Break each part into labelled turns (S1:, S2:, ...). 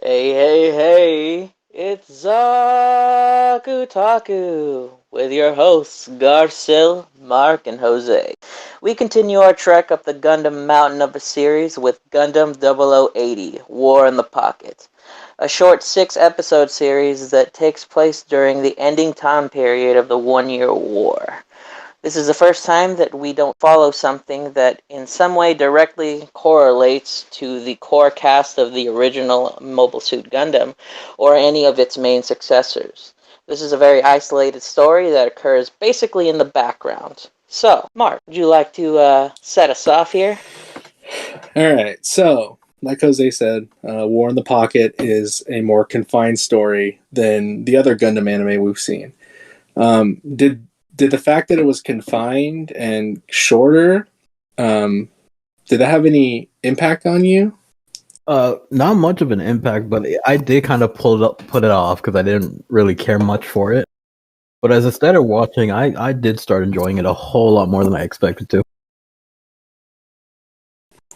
S1: Hey, hey, hey, it's Zaku Talku with your hosts Garcil, Mark, and Jose. We continue our trek up the Gundam Mountain of a series with Gundam 0080 War in the Pocket, a short 6 episode series that takes place during the ending time period of the One-Year War. This is the first time that we don't follow something that in some way directly correlates to the core cast of the original Mobile Suit Gundam or any of its main successors. This is a very isolated story that occurs basically in the background. So, Mark, would you like to set us off here?
S2: All right. So, like Jose said, War in the Pocket is a more confined story than the other Gundam anime we've seen. Did the fact that it was confined and shorter, did that have any impact on you?
S3: Not much of an impact, but I did kind of put it off because I didn't really care much for it. But as I started watching, I did start enjoying it a whole lot more than I expected to.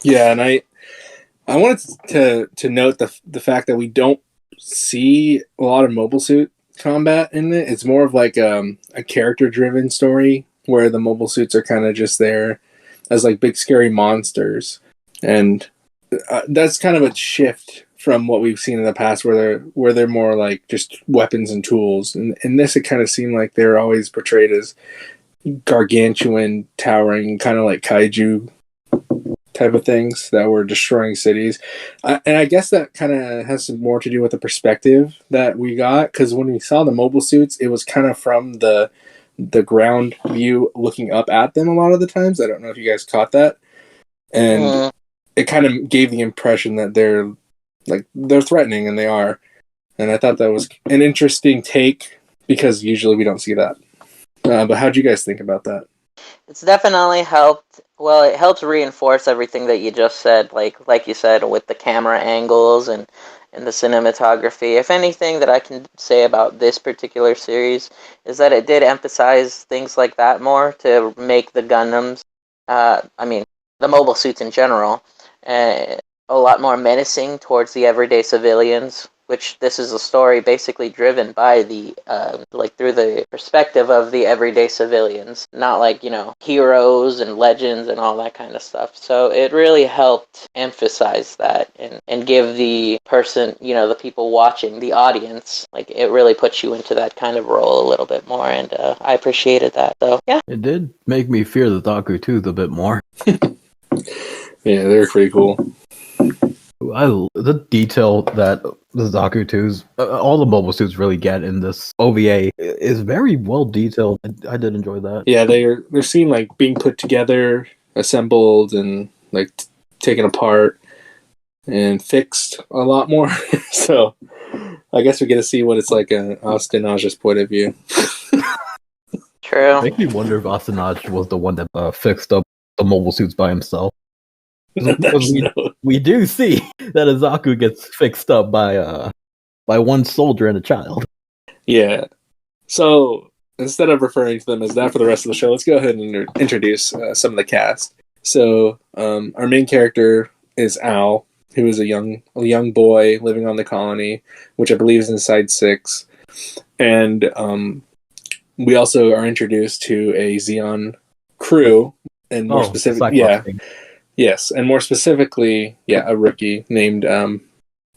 S2: Yeah, and I wanted to note the fact that we don't see a lot of mobile suit combat in it. It's more of like a character driven story where the mobile suits are kind of just there as like big scary monsters, and that's kind of a shift from what we've seen in the past, where they're more like just weapons and tools. And in this, it kind of seemed like they're always portrayed as gargantuan, towering, kind of like kaiju type of things that were destroying cities. And I guess that kind of has some more to do with the perspective that we got, because when we saw the mobile suits, it was kind of from the ground view looking up at them a lot of the times. I don't know if you guys caught that. And it kind of gave the impression that they're threatening, and they are. And I thought that was an interesting take, because usually we don't see that. But how'd you guys think about that?
S1: It's definitely helped. Well, it helps reinforce everything that you just said, like you said, with the camera angles and the cinematography. If anything that I can say about this particular series is that it did emphasize things like that more to make the Gundams, the mobile suits in general, uh, a lot more menacing towards the everyday civilians. Which this is a story basically driven by through the perspective of the everyday civilians, not heroes and legends and all that kind of stuff. So it really helped emphasize that and give the person, the people watching, the audience, like it really puts you into that kind of role a little bit more, and I appreciated that. So yeah,
S3: it did make me fear the Zaku tooth a bit more.
S2: Yeah, they're pretty cool.
S3: The detail that the Zaku 2s, all the mobile suits really get in this OVA is very well detailed. I did enjoy that.
S2: Yeah, they're seen like being put together, assembled, and like taken apart and fixed a lot more. So I guess we get to see what it's like an Austanage's point of view.
S1: true.
S3: Makes me wonder if Asanaj was the one that fixed up the mobile suits by himself. We do see that Zaku gets fixed up by one soldier and a child.
S2: Yeah. So instead of referring to them as that for the rest of the show, let's go ahead and introduce some of the cast. So our main character is Al, who is a young boy living on the colony, which I believe is inside 6. And we also are introduced to a Xeon crew, and more specifically, yes, and more specifically, a rookie named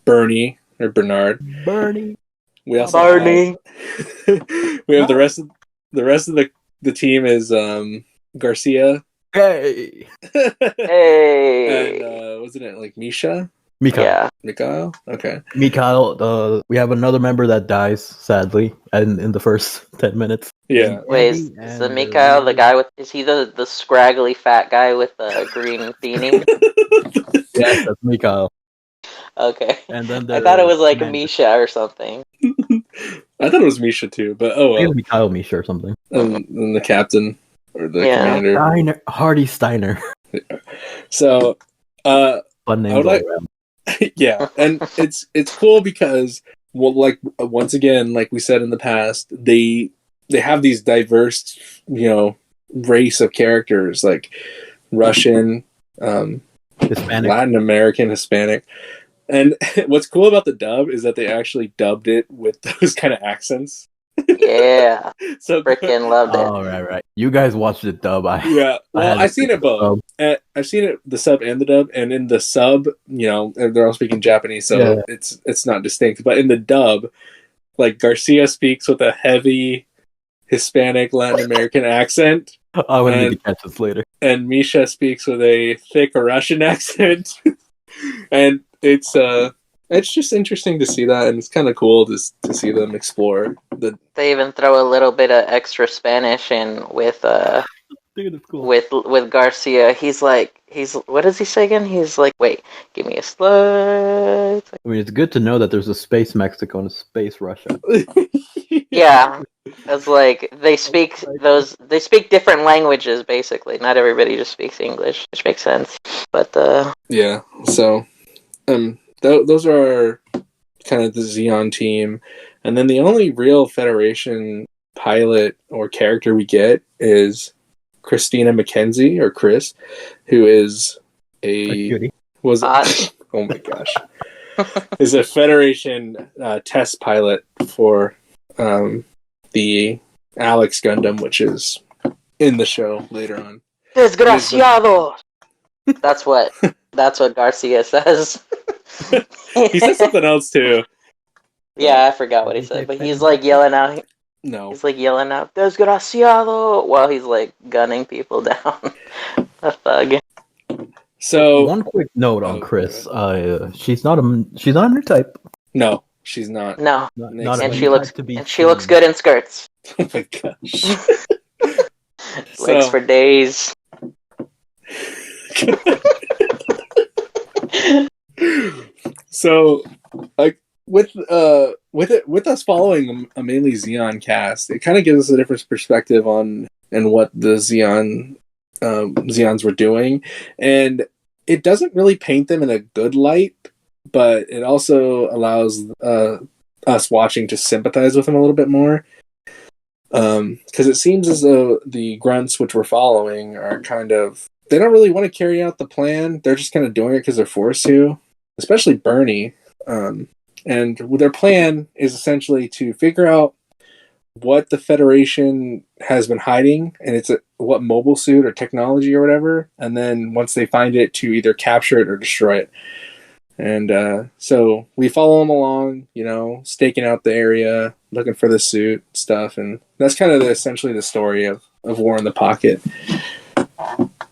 S2: Bernie or Bernard.
S3: Bernie.
S2: We also
S1: Barney.
S2: we have the rest of the team is Garcia.
S3: Hey.
S1: Hey.
S2: And wasn't it like Misha?
S3: Mikhail.
S1: Yeah.
S2: Mikhail? Okay.
S3: Mikhail, we have another member that dies, sadly, in the first 10 minutes.
S2: Yeah.
S1: Wait, is the Mikhail the guy with... Is he the scraggly fat guy with the green beanie?
S3: Yes, that's Mikhail.
S1: Okay.
S3: And then
S1: I thought it was like Misha or something.
S2: I thought it was Misha too, but oh well.
S3: Mikhail Misha or something.
S2: And the captain or the commander.
S3: Hardy Steiner.
S2: So
S3: fun names all around.
S2: Yeah, and it's cool because, well, like once again, like we said in the past, they have these diverse, race of characters, like Russian,
S3: Hispanic,
S2: Latin American, Hispanic, And what's cool about the dub is that they actually dubbed it with those kind of accents.
S1: Yeah,
S2: So
S1: freaking loved it.
S3: Oh, right. You guys watched it dub.
S2: yeah,
S3: I
S2: well,
S3: had to
S2: I've seen
S3: stick
S2: it
S3: with the
S2: both.
S3: sub.
S2: I've seen it the sub and the dub, and in the sub, they're all speaking Japanese, so
S3: Yeah.
S2: it's not distinct. But in the dub, like Garcia speaks with a heavy Hispanic Latin American accent,
S3: I'm gonna need to
S2: and
S3: catch this later.
S2: Misha speaks with a thick Russian accent, and it's just interesting to see that, and it's kind of cool to see them explore the.
S1: They even throw a little bit of extra Spanish in
S3: Dude, it's cool.
S1: with Garcia. He's what does he say again? He's like, wait, give me a slide.
S3: I mean, it's good to know that there's a space Mexico and a space Russia.
S1: Yeah, it's like they speak different languages basically. Not everybody just speaks English, which makes sense. But
S2: Yeah. So, those are our, kind of the Xeon team, and then the only real Federation pilot or character we get is Christina McKenzie or Chris, who is
S3: A cutie.
S2: was
S1: hot.
S2: oh my gosh, is a Federation test pilot for the Alex Gundam, which is in the show later on.
S1: Desgraciado. That's what Garcia says.
S2: He says something else too.
S1: Yeah, I forgot what he said, but he's like yelling out.
S2: No,
S1: He's like yelling out "Desgraciado" while he's like gunning people down. A thug.
S2: so
S3: One quick note on
S2: Oh,
S3: Chris. She's not in her type.
S2: no, she's not.
S1: No,
S3: Not
S1: and
S3: any
S1: she looks
S3: type to be seen.
S1: good in skirts.
S2: Oh my gosh.
S1: Legs for days.
S2: So, like with us following a mainly Xeon cast, it kind of gives us a different perspective on and what the Xeons were doing, and it doesn't really paint them in a good light, but it also allows us watching to sympathize with them a little bit more. Because it seems as though the grunts which we're following are they don't really want to carry out the plan. They're just kind of doing it because they're forced to, especially Bernie. And their plan is essentially to figure out what the Federation has been hiding, and what mobile suit or technology or whatever, and then once they find it, to either capture it or destroy it. And so we follow them along, staking out the area, looking for the suit stuff, and that's kind of essentially the story of War in the Pocket.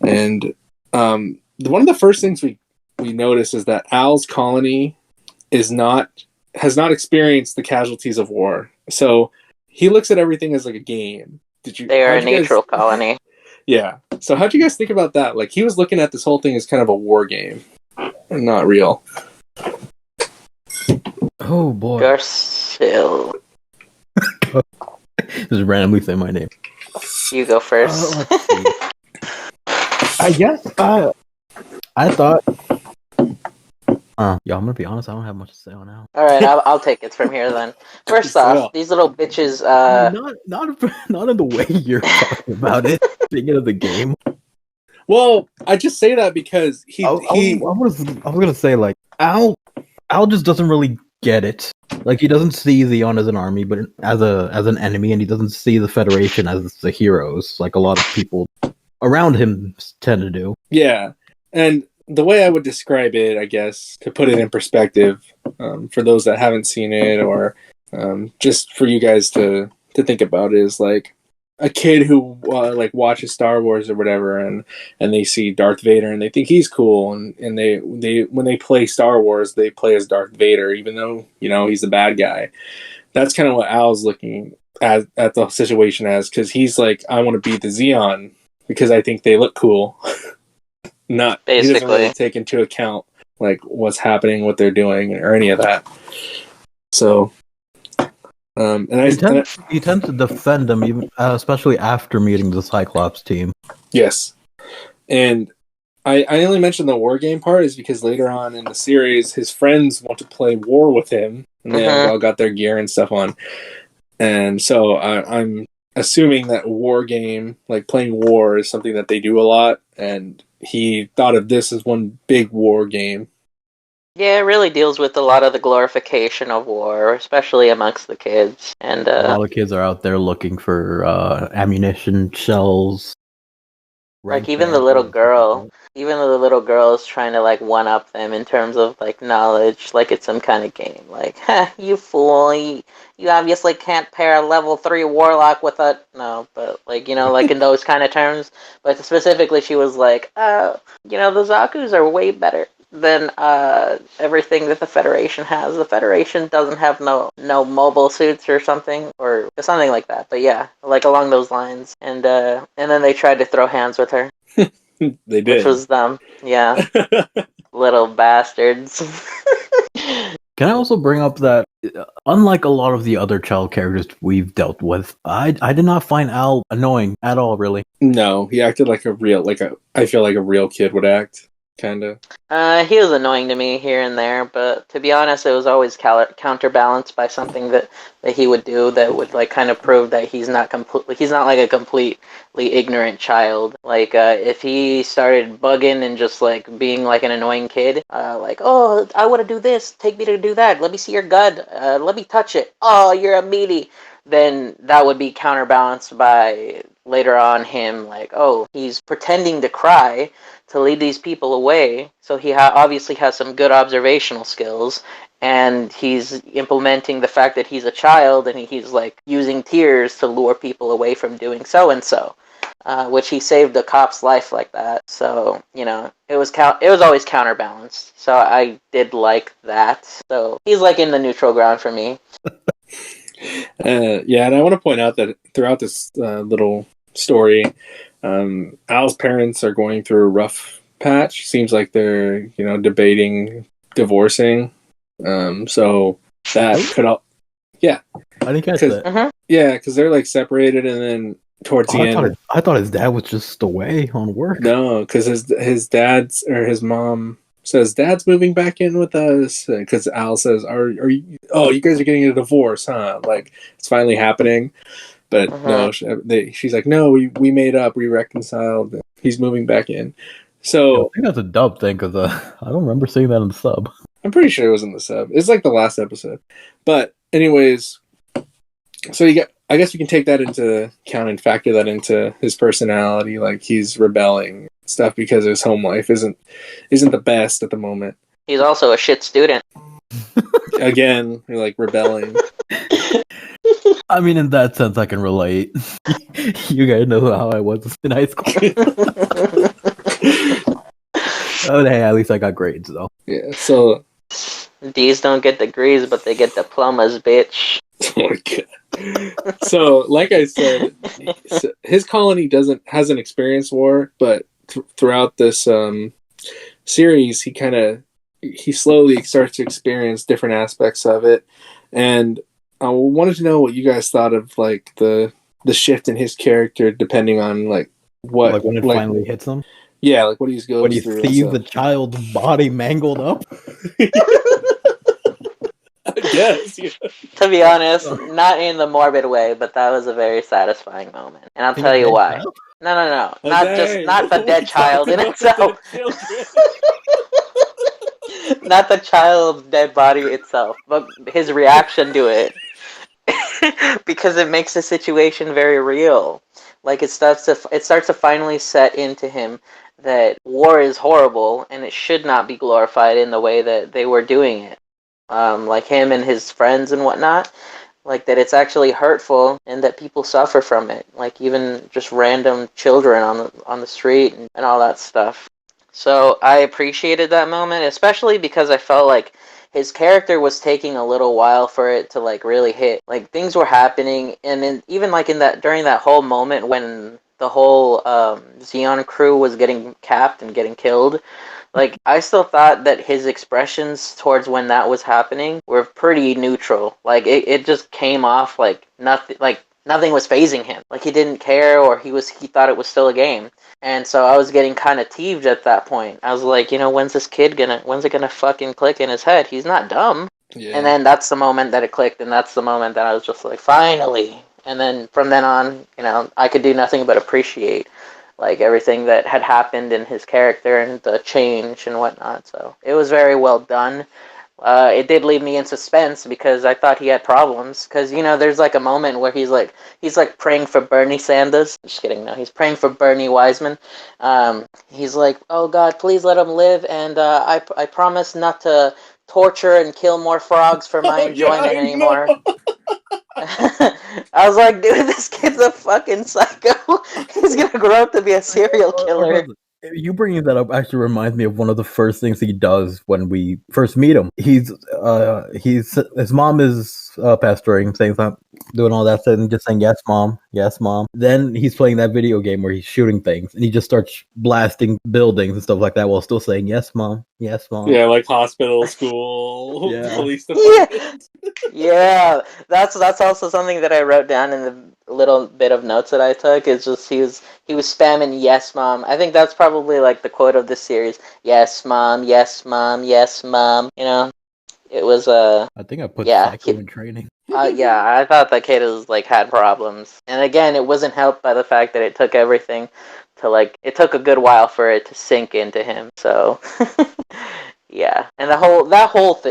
S2: And one of the first things we notice is that Al's colony has not experienced the casualties of war. So he looks at everything as like a game.
S1: They are a neutral colony.
S2: Yeah. So how'd you guys think about that? Like, he was looking at this whole thing as kind of a war game and not real.
S3: Oh boy.
S1: Garcil.
S3: Just randomly say my name.
S1: You go first.
S3: Let's see. I guess I thought. Yeah, I'm gonna be honest. I don't have much to say on that.
S1: All right, I'll take it from here then. First off, these little bitches.
S3: Not in the way you're talking about it. Thinking of the game.
S2: Well, I just say that because
S3: I was gonna say, like, Al just doesn't really get it. Like, he doesn't see Xeon as an army, but as an enemy, and he doesn't see the Federation as the heroes, like a lot of people around him tend to do.
S2: Yeah, and the way I would describe it, I guess, to put it in perspective, for those that haven't seen it, or just for you guys to think about, it, is like a kid who like watches Star Wars or whatever, and they see Darth Vader and they think he's cool, and they when they play Star Wars, they play as Darth Vader, even though he's the bad guy. That's kind of what Al's looking at the situation as, because he's like, I want to be the Xeon because I think they look cool. Not basically. He doesn't really take into account like what's happening, what they're doing, or any of that. So,
S3: he tends to defend them, even especially after meeting the Cyclops team.
S2: Yes, and I only mentioned the war game part is because later on in the series, his friends want to play war with him, and they all got their gear and stuff on, and so I'm assuming that war game, like playing war, is something that they do a lot, and he thought of this as one big war game.
S1: Yeah, it really deals with a lot of the glorification of war, especially amongst the kids. And
S3: A lot of kids are out there looking for ammunition, shells,
S1: like
S3: ranked ammo, and stuff like that.
S1: even though the little girl is trying to like one up them in terms of like knowledge, like it's some kind of game. Like, you fool, you obviously can't pair a level 3 warlock with a no, but like like in those kind of terms. But specifically, she was like, the Zaku's are way better than everything that the Federation has. The Federation doesn't have no mobile suits or something like that. But yeah, like along those lines. And then they tried to throw hands with her,
S2: They
S1: which
S2: did.
S1: was them. Yeah, little bastards.
S3: Can I also bring up that, unlike a lot of the other child characters we've dealt with, I did not find Al annoying at all, really.
S2: No, he acted like I feel like a real kid would act, kind of.
S1: He was annoying to me here and there, but to be honest, it was always counterbalanced by something that he would do that would like kind of prove that he's not like a completely ignorant child. Like if he started bugging and just like being like an annoying kid, like, oh, I want to do this, take me to do that, let me see your gun, let me touch it, oh, you're a meaty, then that would be counterbalanced by later on him like, oh, he's pretending to cry to lead these people away. So he obviously has some good observational skills, and he's implementing the fact that he's a child, and he's like using tears to lure people away from doing so and so. Which he saved a cop's life like that. So it was always counterbalanced. So I did like that. So he's like in the neutral ground for me.
S2: Yeah, and I want to point out that throughout this little story, Al's parents are going through a rough patch. Seems like they're debating divorcing. So that could all, yeah,
S3: I didn't catch
S2: because
S3: that.
S2: because they're like separated, and then towards the end,
S3: I thought his dad was just away on work.
S2: no, because his dad's or his mom says dad's moving back in with us because Al says are you, oh, you guys are getting a divorce, huh? Like it's finally happening. But no, she's like, no, we made up, we reconciled. He's moving back in. So
S3: I think that's a dub thing because I don't remember seeing that in the sub.
S2: I'm pretty sure it was in the sub. It's like the last episode. But anyways, so I guess you can take that into account and factor that into his personality. Like he's rebelling stuff because his home life isn't the best at the moment.
S1: He's also a shit student.
S2: Again, you're like rebelling.
S3: I mean, in that sense, I can relate. You guys know how I was in high school. Oh, hey, at least I got grades, though.
S2: Yeah, so
S1: D's don't get degrees, but they get diplomas, bitch.
S2: oh my God. So, like I said, his colony hasn't experienced war, but throughout this series, he slowly starts to experience different aspects of it, and I wanted to know what you guys thought of like the shift in his character, depending on like what
S3: like when it finally hits him.
S2: Yeah, like what he goes
S3: when you
S2: through.
S3: see the child's body mangled up.
S2: I guess. Yeah.
S1: To be honest, not in the morbid way, but that was a very satisfying moment, and I'll tell you why.
S3: Child?
S1: No,
S2: Okay.
S1: not the dead child in itself. Not the child's dead body itself, but his reaction to it. Because it makes the situation very real. Like it starts to finally set into him that war is horrible and it should not be glorified in the way that they were doing it. Like him and his friends and whatnot. Like that it's actually hurtful and that people suffer from it. Like even just random children on the street and all that stuff. So I appreciated that moment, especially because I felt like his character was taking a little while for it to like really hit. Like things were happening, and even like in that during that whole moment when the whole Xeon crew was getting capped and getting killed, like I still thought that his expressions towards when that was happening were pretty neutral. Like it just came off like nothing was phasing him. Like he didn't care, or he thought it was still a game. And so I was getting kind of teeved at that point. I was like, when's it gonna fucking click in his head? He's not dumb.
S2: Yeah.
S1: And then that's the moment that it clicked, and that's the moment that I was just like, finally. And then from then on, I could do nothing but appreciate like everything that had happened in his character and the change and whatnot. So it was very well done. It did leave me in suspense because I thought he had problems. Because there's like a moment where he's like praying for Bernie Sanders. Just kidding. No, he's praying for Bernie Wiseman. He's like, "Oh God, please let him live, and I promise not to torture and kill more frogs for my
S2: Oh yeah,
S1: enjoyment
S2: I know.
S1: anymore." I was like, dude, this kid's a fucking psycho. He's gonna grow up to be a serial killer.
S3: You bringing that up actually reminds me of one of the first things he does when we first meet him. He's his mom is pastoring, saying something, doing all that stuff, and just saying yes, mom, yes, mom. Then he's playing that video game where he's shooting things, and he just starts blasting buildings and stuff like that while still saying yes, mom, yes, mom.
S2: Yeah, like hospital, school,
S3: Yeah.
S2: police
S1: Yeah,
S2: department.
S1: yeah. That's also something that I wrote down in the little bit of notes that I took. Is just he was spamming yes, mom. I think that's probably like the quote of this series. Yes, mom. Yes, mom. Yes, mom. It was
S3: I think I put
S1: yeah.
S3: Psycho in training.
S1: Yeah, I thought that kid was like had problems, and again, it wasn't helped by the fact that it took everything to it took a good while for it to sink into him. So, yeah, and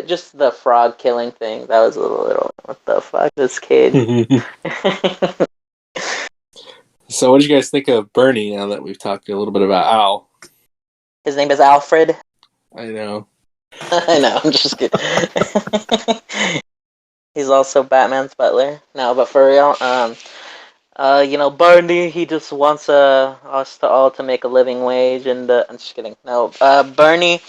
S1: just the frog killing thing, that was a little, what the fuck, this kid.
S2: So, what did you guys think of Bernie? Now that we've talked a little bit about Al,
S1: His name is Alfred.
S2: I know.
S1: I know, I'm just kidding. He's also Batman's butler. No, but for real, Barney, he just wants us to all to make a living wage, and I'm just kidding. No, Bernie,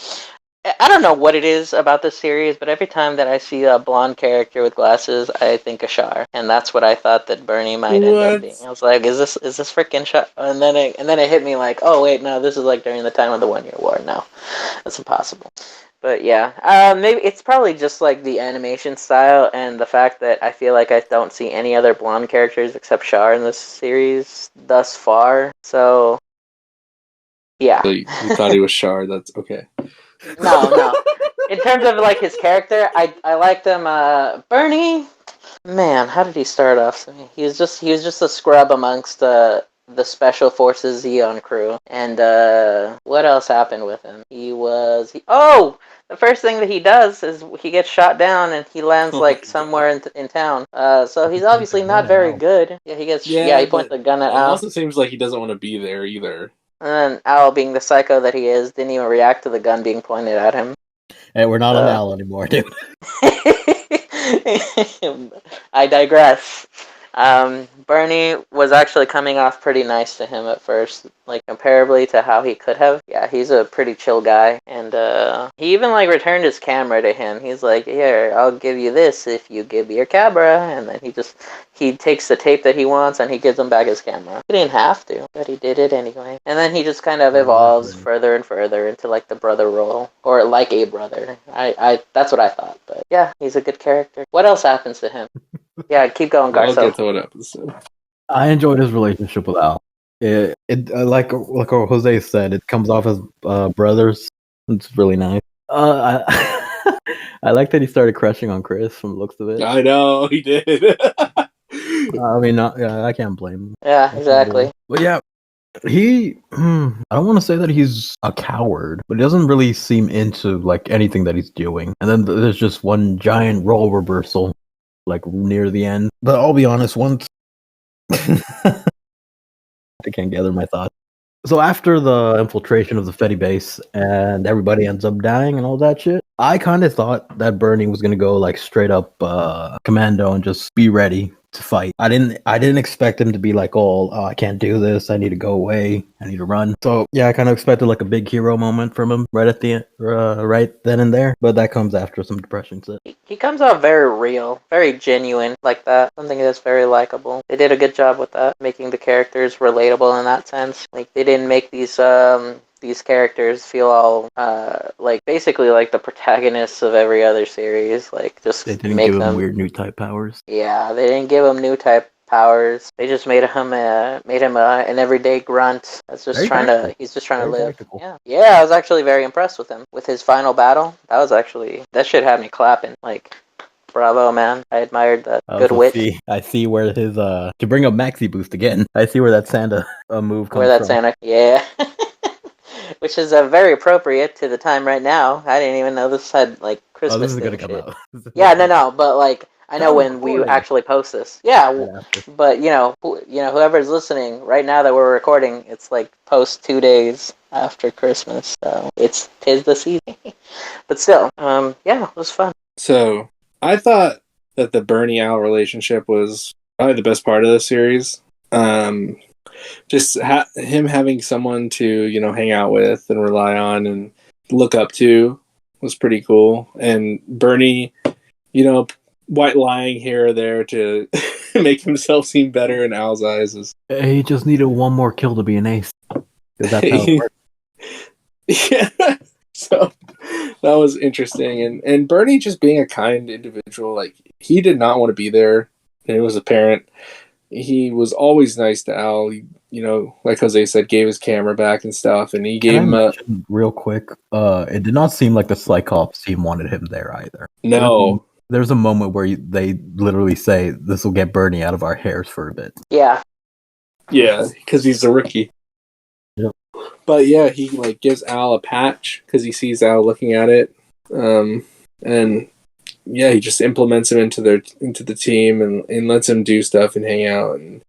S1: I don't know what it is about this series, but every time that I see a blonde character with glasses, I think of Char, and that's what I thought that Bernie might end up being. I was like, is this freaking Char? And then it hit me like, oh wait, no, this is like during the time of the 1 Year War. No, that's impossible. But yeah, maybe it's probably just like the animation style and the fact that I feel like I don't see any other blonde characters except Char in this series thus far. So yeah.
S2: So you thought he was Char? That's okay.
S1: No. In terms of like his character, I liked him. Bernie, man, how did he start off? He was just a scrub amongst the Special Forces Xeon crew. And what else happened with him? Oh, the first thing that he does is he gets shot down and he lands
S2: Oh my
S1: like somewhere in town. So he's
S3: He points a
S1: obviously
S3: gun
S1: not
S3: at
S1: very
S3: Al.
S1: good. Yeah,
S2: Yeah,
S1: he points
S2: but
S1: the gun at
S2: it
S1: Al.
S2: also seems like he doesn't want to be there either.
S1: And then Al, being the psycho that he is, didn't even react to the gun being pointed at him.
S3: Hey, we're not on
S1: So
S3: Al anymore, dude.
S1: I digress. Bernie was actually coming off pretty nice to him at first, like comparably to how he could have. Yeah, he's a pretty chill guy, and he even like returned his camera to him. He's like, "Here, I'll give you this if you give me your camera," and then he takes the tape that he wants and he gives him back his camera. He didn't have to, but he did it anyway. And then he just kind of evolves further and further into like the brother role, or like a brother. I that's what I thought, but yeah, he's a good character. What else happens to him? Yeah, keep going,
S2: I'll
S1: Garso.
S2: get to what episode.
S3: I enjoyed his relationship with Al. Like Jose said, it comes off as brothers. It's really nice. I I like that he started crushing on Chris from the looks of it.
S2: I know he did.
S3: I mean, yeah, I can't blame him.
S1: Yeah, exactly.
S3: But yeah, I don't want to say that he's a coward, but he doesn't really seem into like anything that he's doing. And then there's just one giant role reversal, like near the end. But I'll be honest, once I can't gather my thoughts. So after the infiltration of the Fetty base and everybody ends up dying and all that shit, I kind of thought that Bernie was gonna go like straight up commando and just be ready to fight. I didn't expect him to be like, oh, I can't do this. I need to go away. I need to run. So yeah, I kind of expected like a big hero moment from him right at the end, right then and there. But that comes after some depression set.
S1: He comes out very real, very genuine, like that. Something that's very likable. They did a good job with that, making the characters relatable in that sense. Like they didn't make these characters feel all like basically like the protagonists of every other series. Like just
S3: They didn't
S1: make
S3: give him
S1: them
S3: weird new type powers.
S1: Yeah, they didn't give him new type powers. They just made him an everyday grunt that's just
S3: Very
S1: trying
S3: practical.
S1: to he's just trying to
S3: Very
S1: live.
S3: practical.
S1: Yeah, I was actually very impressed with him with his final battle. That shit had me clapping. Like Bravo, man. I admired that.
S3: I
S1: Good
S3: also
S1: wit.
S3: I see where his to bring up Maxi Boost again. I see where that Santa move
S1: Where
S3: comes
S1: that
S3: from.
S1: Santa, yeah. Which is very appropriate to the time right now. I didn't even know this had like
S3: Oh, this
S1: Christmas
S3: is gonna
S1: theme
S3: come
S1: shit.
S3: out.
S1: Yeah, no, but like I know
S3: Time of
S1: when we
S3: recording.
S1: actually post this. Yeah,
S3: Right after.
S1: but whoever's listening right now that we're recording, it's like post 2 days after Christmas, so tis the season. But still, yeah, it was fun.
S2: So I thought that the Bernie Al relationship was probably the best part of the series. Just him having someone to hang out with and rely on and look up to was pretty cool. And Bernie, white lying here or there to make himself seem better in Al's eyes is
S3: He just needed one more kill to be an ace. Because that's how it works.
S2: yeah. So that was interesting, and Bernie just being a kind individual, like he did not want to be there, and it was apparent. He was always nice to Al. He, like Jose said, gave his camera back and stuff, and he
S3: Can
S2: gave
S3: I
S2: him a
S3: mention real quick? It did not seem like the Cyclops team wanted him there either.
S2: no.
S3: There's a moment where they literally say, "This will get Bernie out of our hairs for a bit."
S1: Yeah,
S2: Yeah, because he's a rookie.
S3: Yep.
S2: But yeah, he like gives Al a patch because he sees Al looking at it, and yeah, he just implements him into the team and lets him do stuff and hang out. And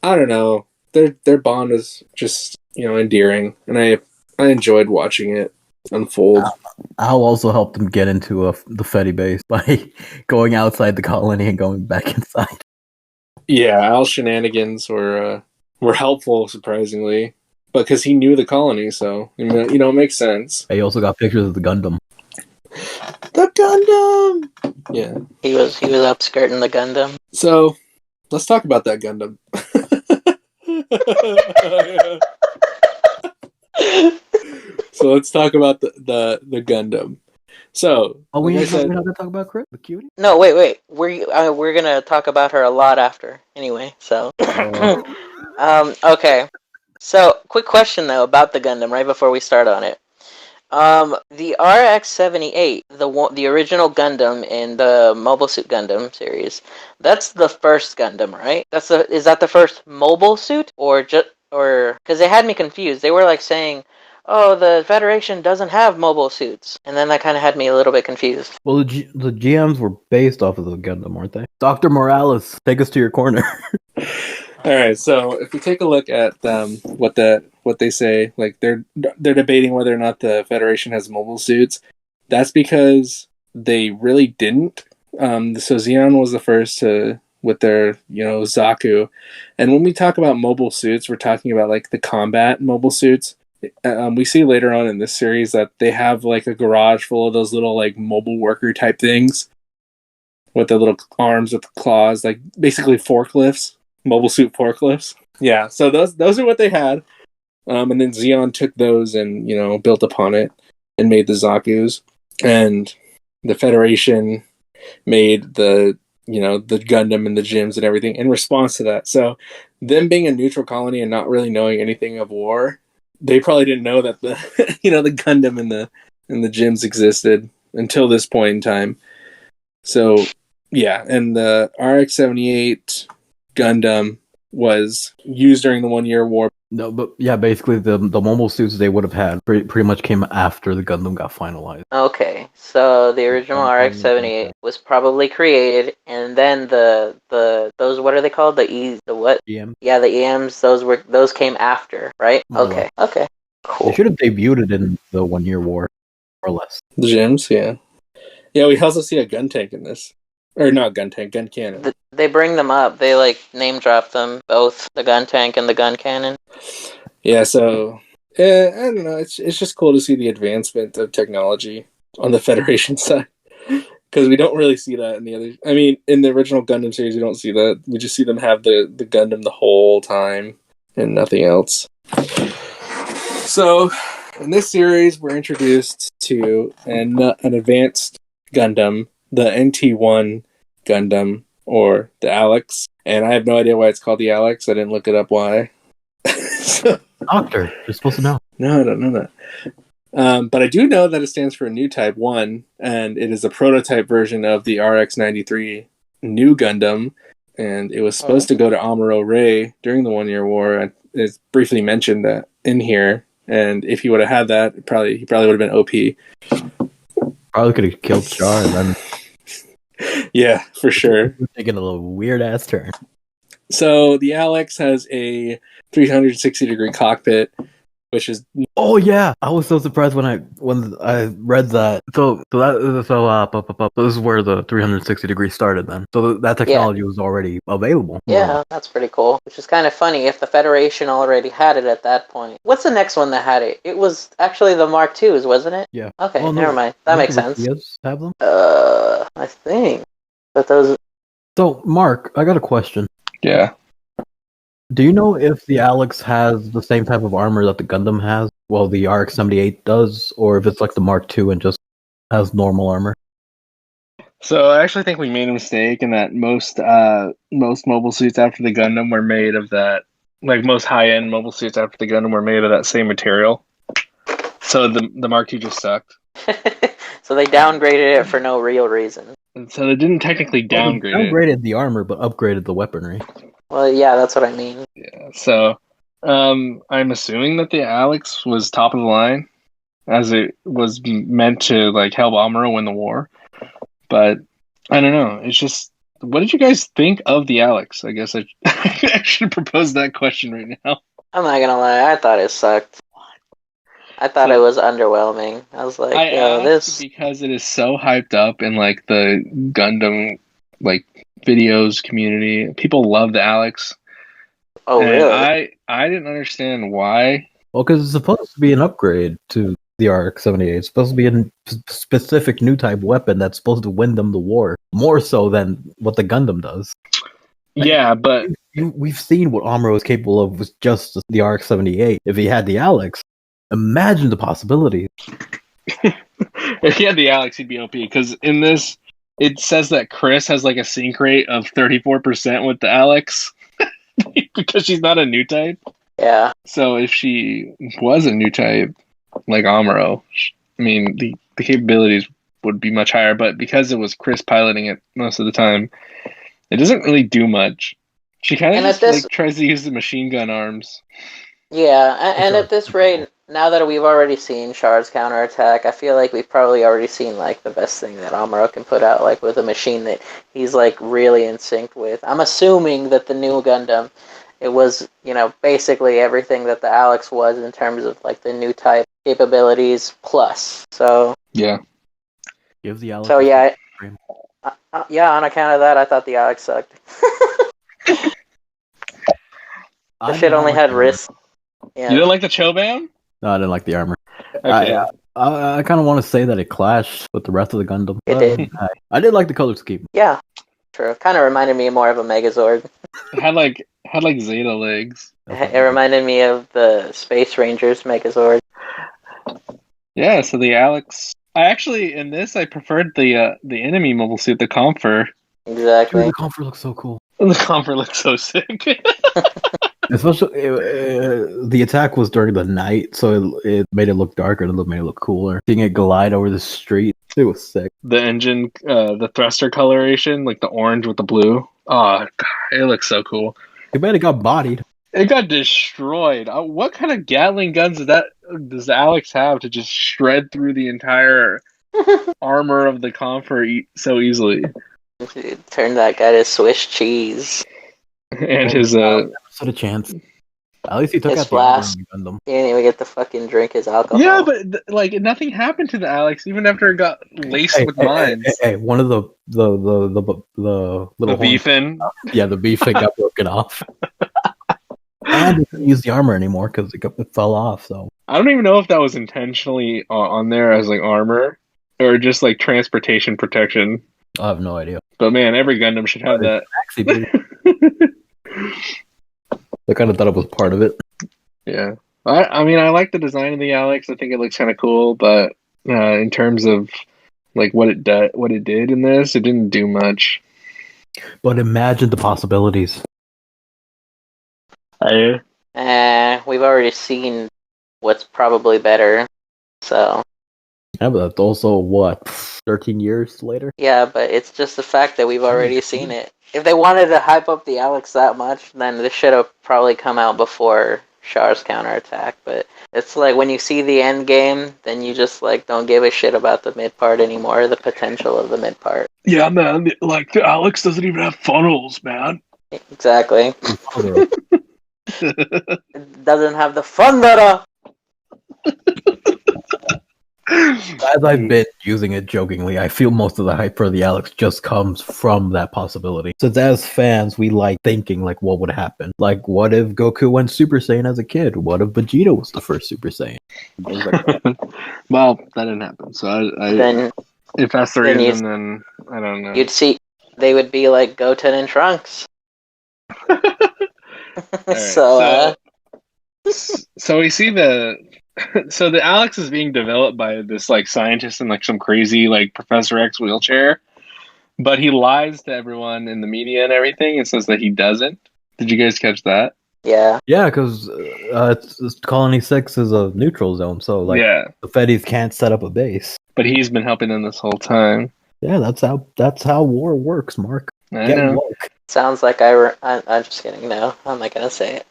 S2: I don't know, their bond is just endearing, and I enjoyed watching it unfold.
S3: Al also helped him get into the Fetty base by going outside the colony and going back inside.
S2: Yeah, Al's shenanigans were helpful, surprisingly, because he knew the colony, so it makes sense.
S3: He also got pictures of the Gundam.
S2: The Gundam. Yeah.
S1: he was upskirting the Gundam.
S2: So let's talk about that Gundam. So let's talk about the Gundam. So,
S3: Oh,
S2: like I said,
S3: we're not gonna talk about Crit, the cutie.
S1: No, wait. We're gonna talk about her a lot after. Anyway, so okay. So, quick question though about the Gundam right before we start on it. The RX-78, the original Gundam in the Mobile Suit Gundam series, that's the first Gundam, right? Is that the first mobile suit or because they had me confused. They were like saying, "Oh, the Federation doesn't have mobile suits," and then that kind of had me a little bit confused.
S3: Well, the GMs were based off of the Gundam, weren't they? Dr. Morales, take us to your corner.
S2: all right. So if we take a look at what they say, like they're debating whether or not the Federation has mobile suits. That's because they really didn't. So Xeon was the first to with their Zaku, and when we talk about mobile suits, we're talking about like the combat mobile suits. We see later on in this series that they have like a garage full of those little like mobile worker type things with the little arms with the claws, like basically forklifts, mobile suit forklifts. Yeah, so those are what they had, and then Xeon took those and built upon it and made the Zaku's, and the Federation made the Gundam and the gyms and everything in response to that. So them being a neutral colony and not really knowing anything of war, they probably didn't know that the the Gundam and the gyms existed until this point in time. So yeah, and the RX-78 Gundam was used during the 1 year war.
S3: No, but yeah, basically the mobile suits they would have had pretty much came after the Gundam got finalized.
S1: Okay, so the original RX-78 was probably created, and then those what are they called? The what?
S3: GM.
S1: Yeah, the EMs. Those came after, right?
S3: More or
S1: Okay, okay,
S3: They
S1: cool.
S3: should have debuted it in the 1 year war, more or less.
S2: The gyms, yeah. Yeah, we also see a gun tank in this. Or not gun tank, gun cannon.
S1: They bring them up. They like name drop them both, the gun tank and the gun cannon.
S2: Yeah, so I don't know. It's just cool to see the advancement of technology on the Federation side because we don't really see that in the other. I mean, in the original Gundam series, we don't see that. We just see them have the Gundam the whole time and nothing else. So in this series, we're introduced to an advanced Gundam, the NT1 Gundam, or the Alex. And I have no idea why it's called the Alex. I didn't look it up why.
S3: Doctor, you're supposed to know.
S2: No, I don't know that. But I do know that it stands for New Type 1, and it is a prototype version of the RX-93 New Gundam, and it was supposed to go to Amuro Ray during the 1 Year War. It's briefly mentioned that in here, and if he would have had that, he probably would have been OP.
S3: Probably could have killed Char, and then
S2: yeah, for sure.
S3: Taking a little weird ass turn.
S2: So the Alex has a 360-degree cockpit, which is
S3: Oh yeah, I was so surprised when I read that. So this is where the 360 degree started then. So that technology was already available.
S1: Yeah, that's pretty cool. Which is kind of funny if the Federation already had it at that point. What's the next one that had it? It was actually the Mark IIs, wasn't it?
S3: Yeah.
S1: Okay, never mind. That makes sense.
S3: Have them?
S1: I think. But those.
S3: So Mark, I got a question.
S2: Yeah.
S3: Do you know if the Alex has the same type of armor that the Gundam has? Well, the RX-78 does, or if it's like the Mark II and just has normal armor?
S2: So I actually think we made a mistake in that most mobile suits after the Gundam were made of that, like most high-end mobile suits after the Gundam were made of that same material. So the Mark II just sucked.
S1: So they downgraded it for no real reason.
S2: And so they didn't technically downgrade it.
S3: Downgraded the armor, but upgraded the weaponry.
S1: Well, yeah, that's what I mean.
S2: Yeah. So I'm assuming that the Alex was top of the line, as it was meant to like help Amuro win the war. But I don't know. It's just, what did you guys think of the Alex? I guess I should propose that question right now.
S1: I'm not gonna lie, I thought it sucked. I thought it was underwhelming. I was like, this
S2: because it is so hyped up in like the Gundam like videos community. People love the Alex.
S1: Oh, and really?
S2: I didn't understand why.
S3: Well, because it's supposed to be an upgrade to the RX-78. It's supposed to be a specific new type weapon that's supposed to win them the war, more so than what the Gundam does.
S2: Yeah, but
S3: we've seen what Amuro is capable of with just the RX-78. If he had the Alex, imagine the possibilities.
S2: If he had the Alex, he'd be OP. Because in this, it says that Chris has like a sync rate of 34% with the Alex because she's not a new type.
S1: Yeah.
S2: So if she was a new type, like Amuro, I mean, the capabilities would be much higher. But because it was Chris piloting it most of the time, it doesn't really do much. She kind of just like tries to use the machine gun arms.
S1: Yeah, and at this rate, now that we've already seen Char's counterattack, I feel like we've probably already seen like the best thing that Amuro can put out, like with a machine that he's like really in sync with. I'm assuming that the new Gundam, it was, you know, basically everything that the Alex was in terms of like the new type capabilities plus. So
S2: yeah,
S3: give the Alex.
S1: So yeah, yeah. On account of that, I thought the Alex sucked. The shit only had wrists.
S2: Yeah. You didn't like the Choban?
S3: No, I didn't like the armor.
S2: Okay.
S3: I kind of want to say that it clashed with the rest of the Gundam.
S1: It did.
S3: I did like the color scheme.
S1: Yeah, true. Kind of reminded me more of a Megazord.
S2: It had like Zeta legs.
S1: It reminded me of the Space Rangers Megazord.
S2: Yeah, so the Alex. I actually in this I preferred the enemy mobile suit, the Comfer.
S1: Exactly.
S3: Dude, the Comfer looks so cool.
S2: The Comfer looks so sick.
S3: Especially, the attack was during the night, so it made it look darker and it made it look cooler. Seeing it glide over the street, it was sick.
S2: The engine, the thruster coloration, like the orange with the blue. Oh, God, it looks so cool.
S3: Too bad it got bodied.
S2: It got destroyed. What kind of Gatling guns does the Alex have to just shred through the entire armor of the Comfer so easily?
S1: Turn that guy to Swiss cheese.
S2: And his
S3: stood a chance. At least he took out the Gundam.
S1: He didn't even get to fucking drink his alcohol.
S2: Yeah, but like nothing happened to the Alex, even after it got laced with mines.
S3: Hey, one of the little
S2: bee fin.
S3: Yeah, the bee fin got broken off. And it didn't use the armor anymore because it fell off. So
S2: I don't even know if that was intentionally on there as like armor or just like transportation protection.
S3: I have no idea.
S2: But man, every Gundam should have that.
S3: I kind of thought it was part of it.
S2: Yeah. I mean, I like the design of the Alex. I think it looks kind of cool, but in terms of like what it did in this, it didn't do much.
S3: But imagine the possibilities.
S2: We've
S1: already seen what's probably better. So
S3: Yeah, but that's also what 13 years later.
S1: yeah, but it's just the fact that we've already seen it. If they wanted to hype up the Alex that much, then this should have probably come out before Char's counterattack. But it's like when you see the end game, then you just like don't give a shit about the mid part anymore, the potential of the mid part.
S4: Yeah, man. Like the Alex doesn't even have funnels, man.
S1: Exactly.
S3: Although,
S1: It doesn't have the fun that
S3: as I've been using it jokingly, I feel most of the hype for the Alex just comes from that possibility. Since as fans, we like thinking like what would happen. Like, what if Goku went Super Saiyan as a kid? What if Vegeta was the first Super Saiyan? Things like that.
S4: Well, that didn't happen. So
S1: then
S4: if that's the
S1: then
S4: reason, then I don't know.
S1: you'd see they would be like Goten and Trunks.
S4: Alright, so we see so the Alex is being developed by this like scientist in like some crazy like Professor X wheelchair, but he lies to everyone in the media and everything and says that he doesn't. Did you guys catch that?
S1: Yeah.
S3: Yeah, because Colony 6 is a neutral zone, so like
S4: Yeah,
S3: the Feddies can't set up a base.
S4: but he's been helping them this whole time.
S3: Yeah, that's how war works, Mark.
S4: I
S3: Get
S4: know.
S3: woke.
S1: Sounds like I'm just kidding. No, I'm not gonna say it.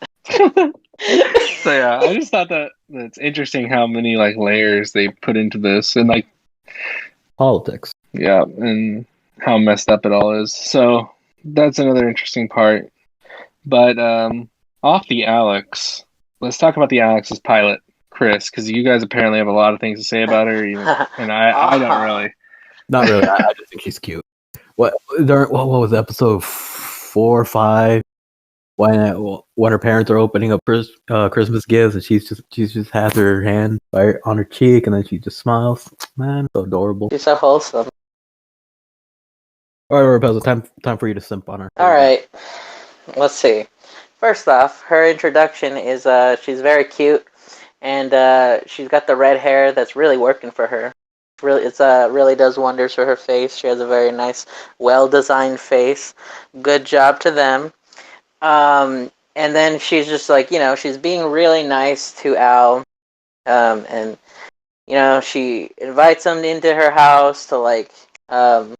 S4: So yeah, I just thought that it's interesting how many like layers they put into this, and like
S3: Politics.
S4: yeah, and how messed up it all is. So that's another interesting part. But off the Alex, let's talk about the Alex's pilot, Chris, because you guys apparently have a lot of things to say about her, and I don't really.
S3: Not really. I just think she's cute. What was episode 4 or 5 when her parents are opening up Christmas gifts and she just has her hand right on her cheek and then she just smiles. Man, so adorable.
S1: She's so wholesome.
S3: All right, Rapunzel, time for you to simp on her.
S1: All right, let's see. First off, her introduction is she's very cute, and she's got the red hair that's really working for her. It's really does wonders for her face. She has a very nice, well-designed face. Good job to them. And then she's just like, she's being really nice to Al, and she invites him into her house to like help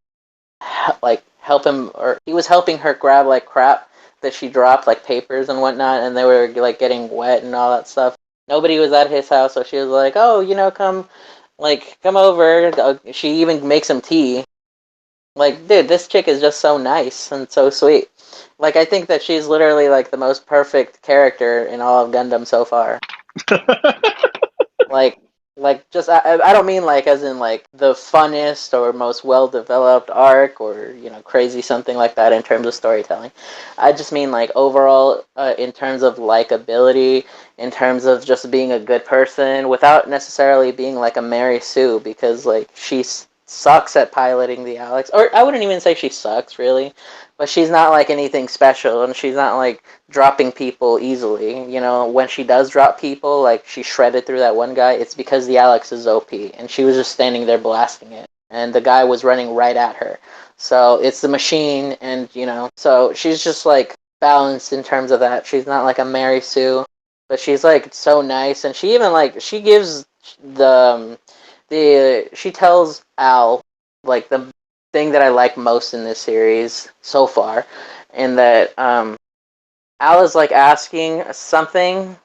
S1: him, or he was helping her grab like crap that she dropped, like papers and whatnot, and they were like getting wet and all that stuff. Nobody was at his house, so she was like, "Oh, come over." She even makes him tea. Like, dude, this chick is just so nice and so sweet. Like, I think that she's literally like the most perfect character in all of Gundam so far. Just I don't mean like as in like the funnest or most well developed arc or crazy something like that in terms of storytelling. I just mean like overall in terms of likability, in terms of just being a good person without necessarily being like a Mary Sue, because like she sucks at piloting the Alex, or I wouldn't even say she sucks really, but she's not like anything special, and she's not like dropping people easily. When she does drop people, like she shredded through that one guy, it's because the Alex is OP, and she was just standing there blasting it, and the guy was running right at her. So it's the machine, and so she's just like balanced in terms of that. She's not like a Mary Sue, but she's like so nice, and she even like she gives she tells Al like the thing that I like most in this series so far, and that Al is like asking something.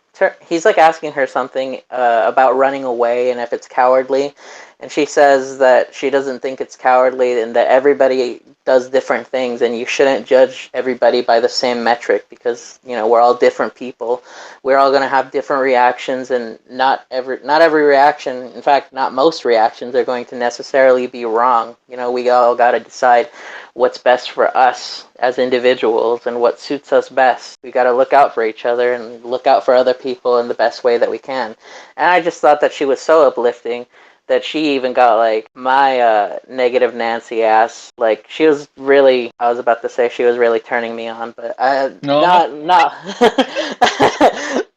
S1: He's like asking her something about running away and if it's cowardly, and she says that she doesn't think it's cowardly and that everybody does different things and you shouldn't judge everybody by the same metric because we're all different people. We're all going to have different reactions, and not every reaction, in fact not most reactions, are going to necessarily be wrong. We all got to decide what's best for us as individuals and what suits us best. We got to look out for each other and look out for other people in the best way that we can. And I just thought that she was so uplifting that she even got like my negative Nancy ass. Like she was really, I was about to say she was really turning me on, but
S4: No.
S1: not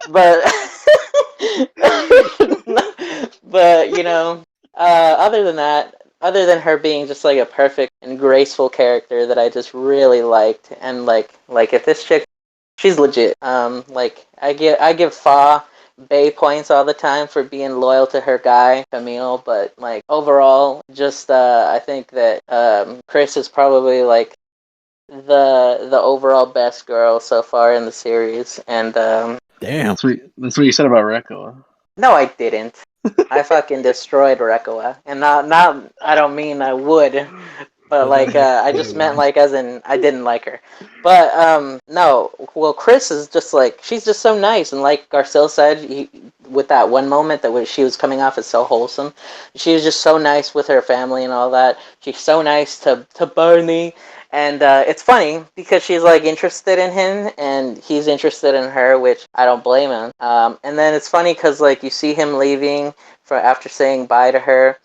S1: but but other than that, other than her being just like a perfect and graceful character that I just really liked, and like if this chick, she's legit. Like I give Fa Bay points all the time for being loyal to her guy, Camille, but like overall, just I think that Chris is probably like the overall best girl so far in the series, and
S3: Damn.
S4: That's what you said about Rekko.
S1: no, I didn't. I fucking destroyed Rekoa, and not I don't mean I would, but like I just meant like as in I didn't like her. But no, well Chris is just like she's just so nice, and like Garcelle said, with that one moment that she was coming off as so wholesome, she was just so nice with her family and all that. She's so nice to Barney. And it's funny because she's like interested in him and he's interested in her, which I don't blame him. And then it's funny because like you see him leaving for after saying bye to her.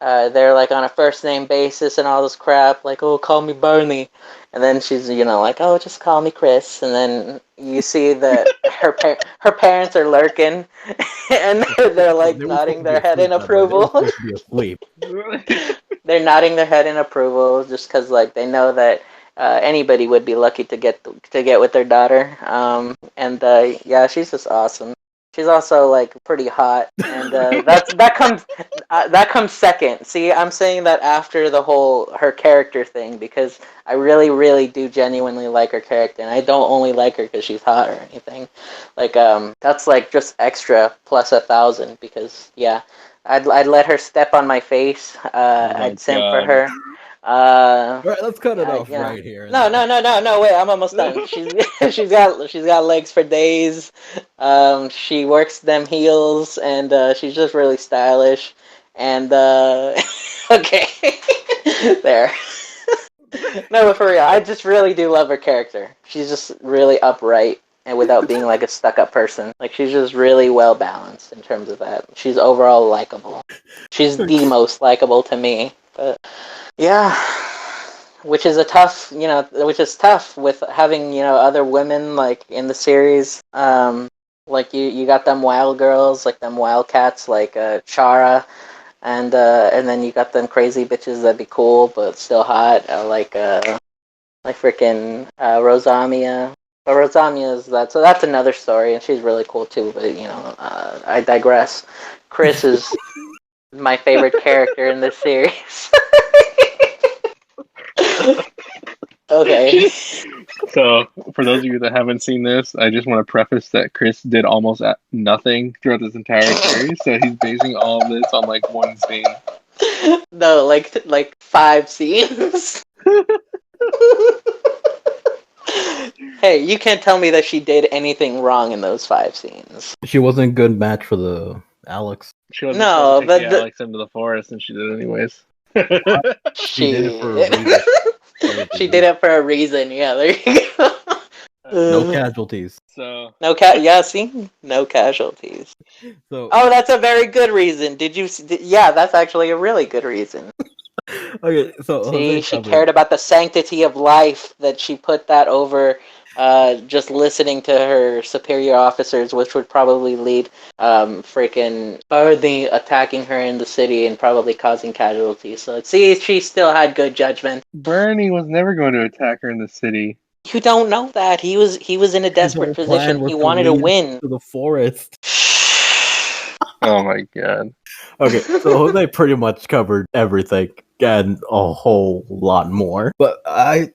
S1: They're like on a first name basis and all this crap, like, oh, call me Barney. And then she's, like, oh, just call me Chris. And then you see that her parents are lurking, and they're like
S3: They were
S1: nodding
S3: supposed to be
S1: their head in
S3: asleep, by the way. They were
S1: approval.
S3: supposed to be asleep.
S1: They're nodding their head in approval just because, like, they know that anybody would be lucky to get with their daughter. And yeah, she's just awesome. She's also like pretty hot, and that comes second. See, I'm saying that after the whole her character thing because I really, really do genuinely like her character, and I don't only like her because she's hot or anything. Like that's like just extra plus 1,000 because yeah, I'd let her step on my face. I'd simp for
S4: God.
S1: her.
S3: All right, let's cut it off
S1: yeah.
S3: right here.
S1: No. Wait, I'm almost done. She's got legs for days. She works them heels, and she's just really stylish. And okay, there. No, but for real, I just really do love her character. She's just really upright and without being like a stuck-up person. Like she's just really well balanced in terms of that. She's overall likable. She's the most likable to me. But yeah, which is which is tough with having other women like in the series. Like you got them wild girls, like them wildcats, like Chara, and then you got them crazy bitches that'd be cool but still hot, like freaking Rosamia. But Rosamia is so that's another story, and she's really cool too. But I digress. Chris is my favorite character in this series. Okay.
S4: So, for those of you that haven't seen this, I just want to preface that Chris did almost nothing throughout this entire series, so he's basing all of this on like one scene.
S1: No, like 5 scenes. Hey, you can't tell me that she did anything wrong in those 5 scenes.
S3: She wasn't a good match for the Alex.
S4: She wasn't
S1: No,
S4: supposed to
S1: but
S4: take the Alex into the forest, and she did anyways.
S3: She did it for a reason.
S1: She did it for a reason. Yeah, there you go.
S3: No casualties.
S4: So
S1: Yeah, see, no casualties.
S3: So
S1: Oh, that's a very good reason. Yeah, that's actually a really good reason.
S3: okay, so
S1: See, she cared about the sanctity of life. That she put that over just listening to her superior officers, which would probably lead freaking Barney attacking her in the city and probably causing casualties. So see, she still had good judgment.
S4: Bernie was never going to attack her in the city.
S1: You don't know that. He was in a desperate position. He wanted to win.
S3: To the forest.
S4: Oh my god.
S3: Okay, so Jose pretty much covered everything and a whole lot more. But I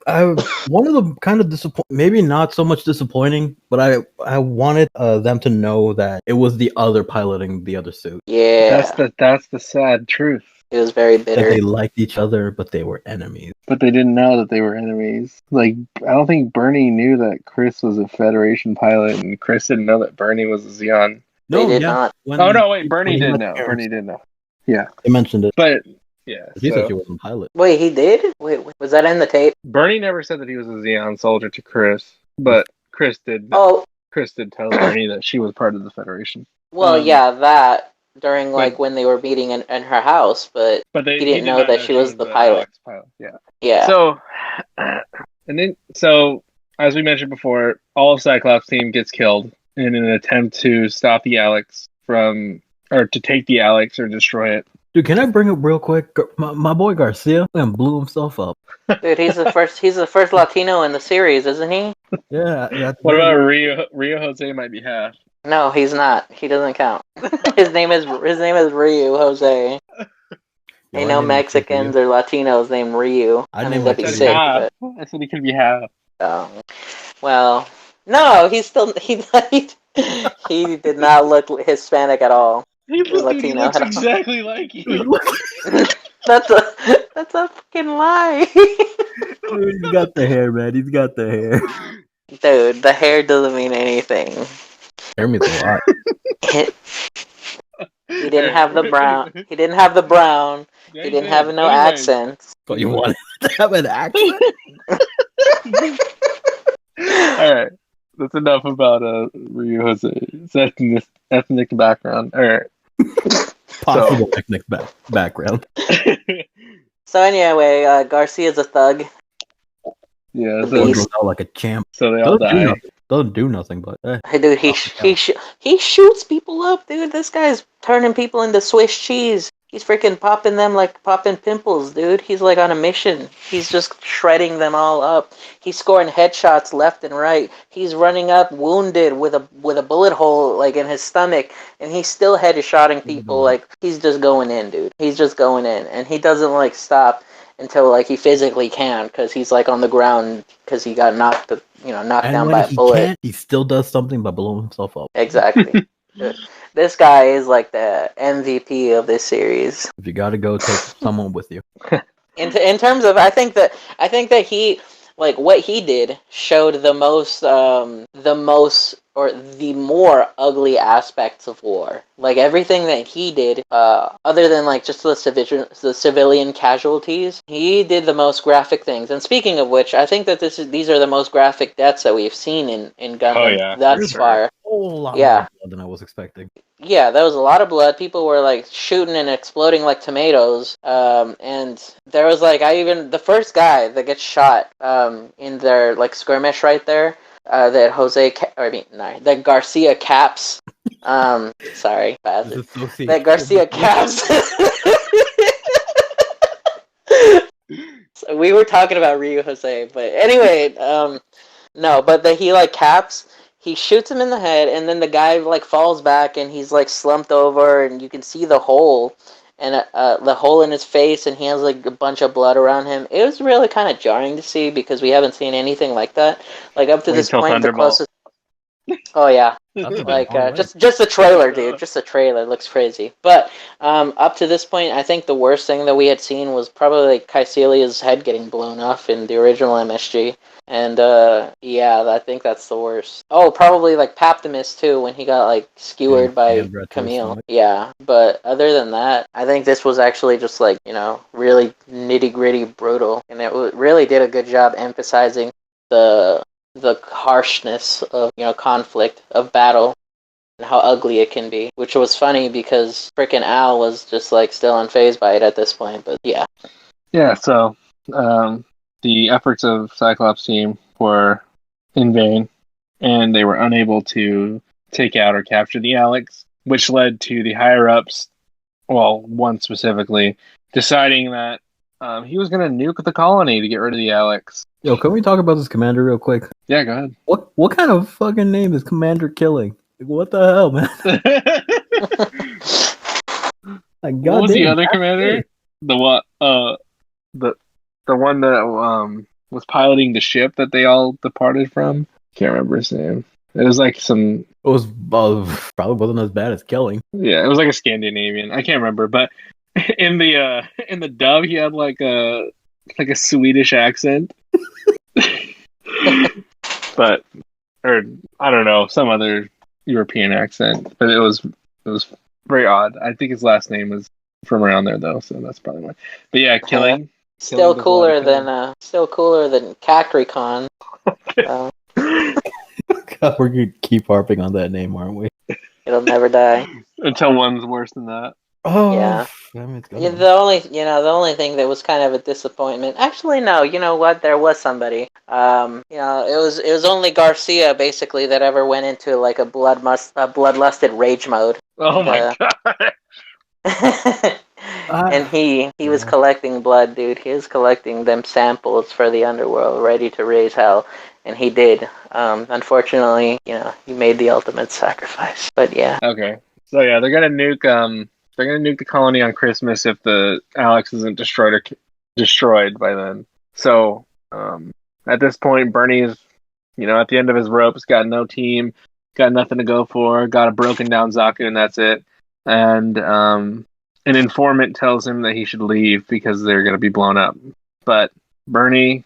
S3: one of the kind of maybe not so much disappointing, but I wanted them to know that it was the other piloting the other suit.
S1: Yeah,
S4: That's the sad truth.
S1: it was very
S3: That
S1: bitter.
S3: they liked each other, but they were enemies.
S4: But they didn't know that they were enemies. Like, I don't think Bernie knew that Chris was a Federation pilot, and Chris didn't know that Bernie was a Zeon.
S1: They did not.
S4: Oh no, wait, Bernie
S3: when he
S4: did
S3: met
S4: know.
S3: parents,
S4: Bernie did know. Yeah,
S3: They mentioned it.
S4: but yeah.
S3: He said
S4: So
S3: she wasn't a pilot.
S1: Wait, he did? Wait, was that in the tape?
S4: Bernie never said that he was a Zeon soldier to Chris, but Chris did. Know.
S1: Oh,
S4: Chris did tell Bernie that she was part of the Federation.
S1: well, yeah, that during when they were meeting in her house, but
S4: But
S1: he didn't know that she was the pilot.
S4: Alex pilot. Yeah.
S1: Yeah.
S4: So, and then as we mentioned before, all of Cyclops' team gets killed in an attempt to stop the Alex or to take the Alex or destroy it.
S3: Dude, can I bring up real quick? My boy Garcia blew himself up.
S1: Dude, he's the first Latino in the series, isn't he?
S3: Yeah.
S4: What about Rio? Rio Jose might be half.
S1: No, he's not. He doesn't count. his name is Ryu Jose.
S3: Yo,
S1: Ain't
S3: I
S1: no
S3: named my kid for you.
S1: Mexicans or Latinos named Ryu.
S3: I
S1: I
S3: named
S1: think
S3: my
S1: that'd be
S3: kid
S4: Said
S1: sick,
S3: Ryu.
S4: half.
S1: but
S4: I said he could be half.
S1: well, no, he's still he did not look Hispanic at all or
S4: Dude, he
S1: Latino
S4: looks
S1: at all.
S4: exactly like you.
S1: That's a fucking lie.
S3: Dude, he's got the hair, man. He's got the hair.
S1: Dude, the hair doesn't mean anything.
S3: Hair means a lot.
S1: He, he didn't have the brown.
S4: Alright.
S1: He didn't have the brown.
S4: Yeah,
S1: He
S4: he
S1: didn't have
S4: did.
S1: no
S4: Anyways.
S1: accent.
S3: So you wanted to have an accent?
S4: Alright. That's enough about Ryu Jose's ethnic background. Alright.
S3: Possible ethnic background.
S1: So anyway, Garcia's a thug.
S4: Yeah,
S1: The
S4: so,
S1: beast.
S3: Goes out like a champ.
S4: so they all die.
S3: Doesn't do nothing, but
S1: Hey, dude,
S3: Oh,
S1: he shoots people up, dude. This guy's turning people into Swiss cheese. He's freaking popping them like popping pimples, dude. He's like on a mission. He's just shredding them all up. He's scoring headshots left and right. He's running up wounded with a bullet hole like in his stomach, and he's still headshotting people. Like he's just going in, dude. He's just going in, and he doesn't like stop until like he physically can, because he's like on the ground because he got knocked
S3: and
S1: down
S3: when
S1: by a
S3: he
S1: bullet.
S3: can't, he still does something by blowing himself up.
S1: Exactly. This guy is like the MVP of this series.
S3: If you gotta go, take someone with you.
S1: In terms of, I think that he, like, what he did showed the more ugly aspects of war. Like everything that he did, other than like just the civilian casualties, he did the most graphic things. And speaking of which, I think that these are the most graphic deaths that we've seen in Gundam
S4: Oh, yeah,
S1: thus
S4: for sure.
S1: far.
S3: A whole lot
S1: Yeah.
S3: more blood than I was expecting.
S1: Yeah, there was a lot of blood. People were like shooting and exploding like tomatoes. And there was like the first guy that gets shot in their like skirmish right there. That Garcia caps. Sorry, bastard. That Garcia caps. So we were talking about Ryu Jose, but anyway, no, but he like caps. He shoots him in the head, and then the guy like falls back, and he's like slumped over, and you can see the hole, and the hole in his face, and he has like a bunch of blood around him. It was really kind of jarring to see because we haven't seen anything like that. Like up to
S4: Wait
S1: this
S4: till
S1: point, the
S4: Thunderbolt.
S1: closest. Oh yeah,
S3: That's a
S1: like
S3: long way.
S1: just the trailer, dude. Just the trailer looks crazy. But up to this point, I think the worst thing that we had seen was probably like Caecilia's head getting blown off in the original MSG. And yeah, I think that's the worst. Oh, probably like Paptimus too, when he got like skewered by
S3: Jammed right to his
S1: Camille.
S3: stomach.
S1: Yeah, but other than that, I think this was actually just like really nitty gritty brutal, and it really did a good job emphasizing the harshness of conflict of battle and how ugly it can be, which was funny because freaking Al was just like still unfazed by it at this point. But yeah.
S4: Yeah, so the efforts of Cyclops' team were in vain, and they were unable to take out or capture the Alex, which led to the higher-ups, well, one specifically, deciding that he was going to nuke the colony to get rid of the Alex.
S3: Yo, can we talk about this commander real quick?
S4: Yeah, go ahead.
S3: What kind of fucking name is Commander Killing? Like, what the hell, man? Like,
S4: What was the
S3: goddamn,
S4: other commander? The what? The one that was piloting the ship that they all departed from. Can't remember his name. It was like some.
S3: It was probably wasn't as bad as Killing.
S4: Yeah, it was like a Scandinavian. I can't remember, but in the dub, he had like a Swedish accent. But or I don't know, some other European accent. But it was very odd. I think his last name was from around there though, so that's probably why. But yeah, Killing.
S1: Still
S4: does a lot
S1: cooler
S4: of
S1: than Cacricon.
S3: God, we're gonna keep harping on that name, aren't we?
S1: It'll never die.
S4: until one's worse than that.
S3: Oh,
S1: Yeah.
S3: damn it,
S1: Yeah, the only thing that was kind of a disappointment. Actually, no. You know what? There was somebody. It was only Garcia basically that ever went into like a bloodlusted rage mode.
S4: Oh my god!
S1: And he was collecting blood, dude. He was collecting them samples for the underworld, ready to raise hell, and he did Unfortunately, he made the ultimate sacrifice. But yeah.
S4: Okay. So yeah, they're gonna nuke the colony on Christmas if the Alex isn't destroyed by then. So at this point, Bernie's at the end of his rope. He's got no team, got nothing to go for, got a broken down Zaku, and that's it. And an informant tells him that he should leave because they're gonna be blown up. But Bernie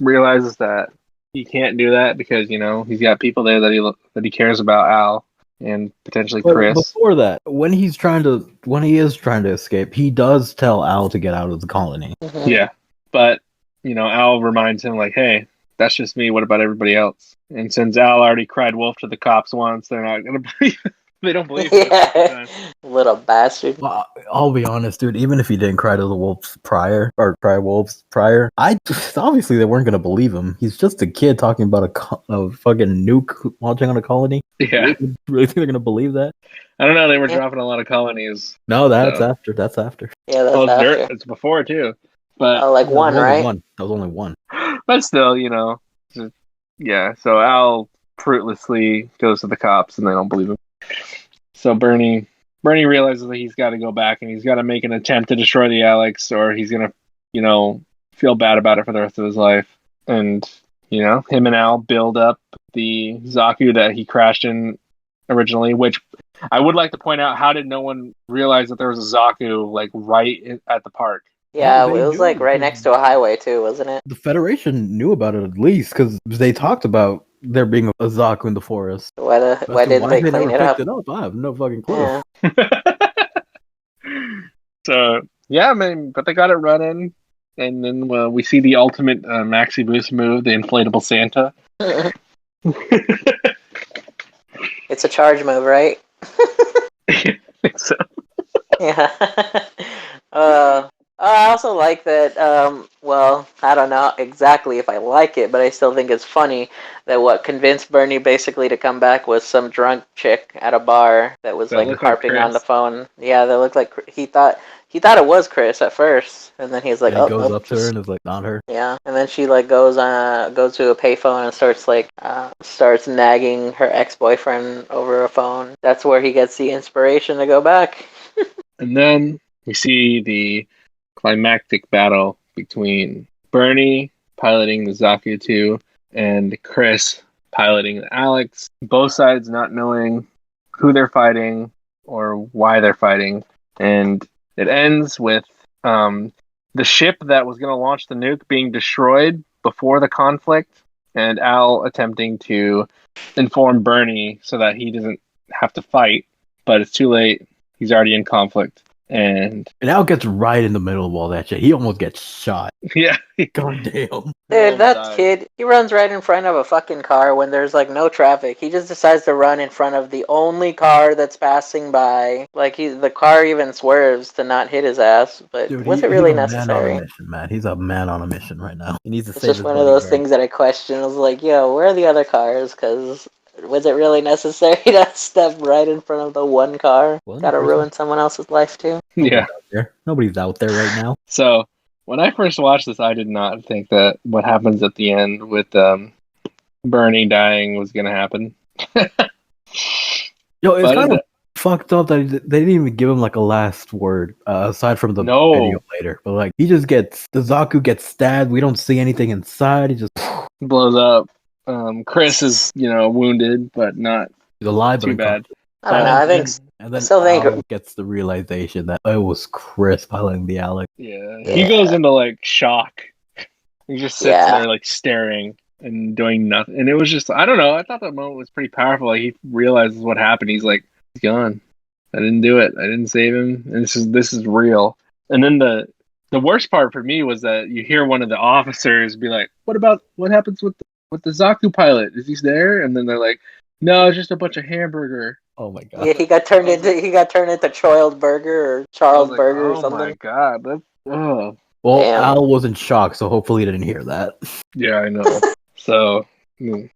S4: realizes that he can't do that because he's got people there that he cares about, Al and potentially
S3: But
S4: Chris.
S3: before that, when he is trying to escape, he does tell Al to get out of the colony.
S1: Mm-hmm.
S4: Yeah, but Al reminds him like, "Hey, that's just me. What about everybody else?" And since Al already cried wolf to the cops once, they're not gonna believe. They don't believe him.
S1: Yeah, little bastard.
S3: Well, I'll be honest, dude. Even if he didn't cry to the wolves prior, obviously they weren't gonna believe him. He's just a kid talking about a fucking nuke launching on a colony.
S4: Yeah,
S3: Really think they're gonna believe that?
S4: I don't know. They were dropping a lot of colonies.
S3: No, that's
S4: So.
S3: after. That's after.
S1: Yeah, that's after.
S4: It's before too. But
S1: like one, right?
S3: That was only one.
S4: But still, yeah. So Al fruitlessly goes to the cops, and they don't believe him. So Bernie realizes that he's got to go back, and he's got to make an attempt to destroy the Alex, or he's gonna, feel bad about it for the rest of his life. And him and Al build up the Zaku that he crashed in originally. Which I would like to point out: how did no one realize that there was a Zaku like right at the park?
S1: Yeah,
S3: Oh,
S1: it was like right next to a highway too, wasn't it?
S3: The Federation knew about it at least because they talked about there being a Zaku in the forest.
S1: Why didn't they clean
S3: never
S1: it up?
S3: picked it up? I have no fucking clue.
S1: Yeah.
S4: So yeah, but they got it running, and then we see the ultimate Maxi Boost move, the inflatable Santa.
S1: It's a charge move, right?
S4: I think so.
S1: Yeah. I also like that, well, I don't know exactly if I like it, but I still think it's funny that what convinced Bernie basically to come back was some drunk chick at a bar that was like harping on the phone. Yeah, that looked like he thought it was Chris at first, and then he's like,
S3: he goes up to her and is like, not her.
S1: Yeah, and then she like goes to a payphone and starts nagging her ex-boyfriend over a phone. That's where he gets the inspiration to go back.
S4: And then we see the climactic battle between Bernie piloting the Zaku 2 and Chris piloting the Alex. Both sides not knowing who they're fighting or why they're fighting. And it ends with the ship that was going to launch the nuke being destroyed before the conflict, and Al attempting to inform Bernie so that he doesn't have to fight, but it's too late. He's already in conflict. And
S3: Al gets right in the middle of all that shit. He almost gets shot.
S4: Yeah.
S3: God damn.
S1: Dude, that kid, he runs right in front of a fucking car when there's like no traffic. He just decides to run in front of the only car that's passing by. Like the car even swerves to not hit his ass. But
S3: Dude,
S1: was it really
S3: he's a
S1: necessary?
S3: Man on a mission, man. He's a man on a mission right now. He needs to
S1: It's
S3: save
S1: just
S3: his
S1: one of those
S3: bodyguard.
S1: things that I question. I was like, yo, where are the other cars? Because was it really necessary to step right in front of the one car?
S3: Well,
S1: Gotta ruin someone else's life too.
S4: Yeah.
S3: Nobody's out there right now.
S4: So when I first watched this, I did not think that what happens at the end with Bernie dying was going to happen.
S3: Yo, it's kind of fucked up that they didn't even give him like a last word aside from the video later. But like, the Zaku gets stabbed. We don't see anything inside. He just
S4: blows up. Chris is, wounded, but not
S3: alive.
S4: Too bad.
S1: I don't know. I think.
S3: And then
S1: Al
S3: gets the realization that it was Chris piloting the Alex.
S4: Yeah. He goes into like shock. He just sits there like staring and doing nothing. And it was just, I don't know. I thought that moment was pretty powerful. Like he realizes what happened. He's like, he's gone. I didn't do it. I didn't save him. And this is real. And then the worst part for me was that you hear one of the officers be like, what happens with the Zaku pilot? Is he there? And then they're like, no, it's just a bunch of hamburger.
S3: Oh my god!
S1: Yeah, he got turned into Choiled Burger or Charles Burger or something.
S4: Oh my god! Well,
S1: damn.
S3: Al was in shock, so hopefully he didn't hear that.
S4: Yeah, I know. So that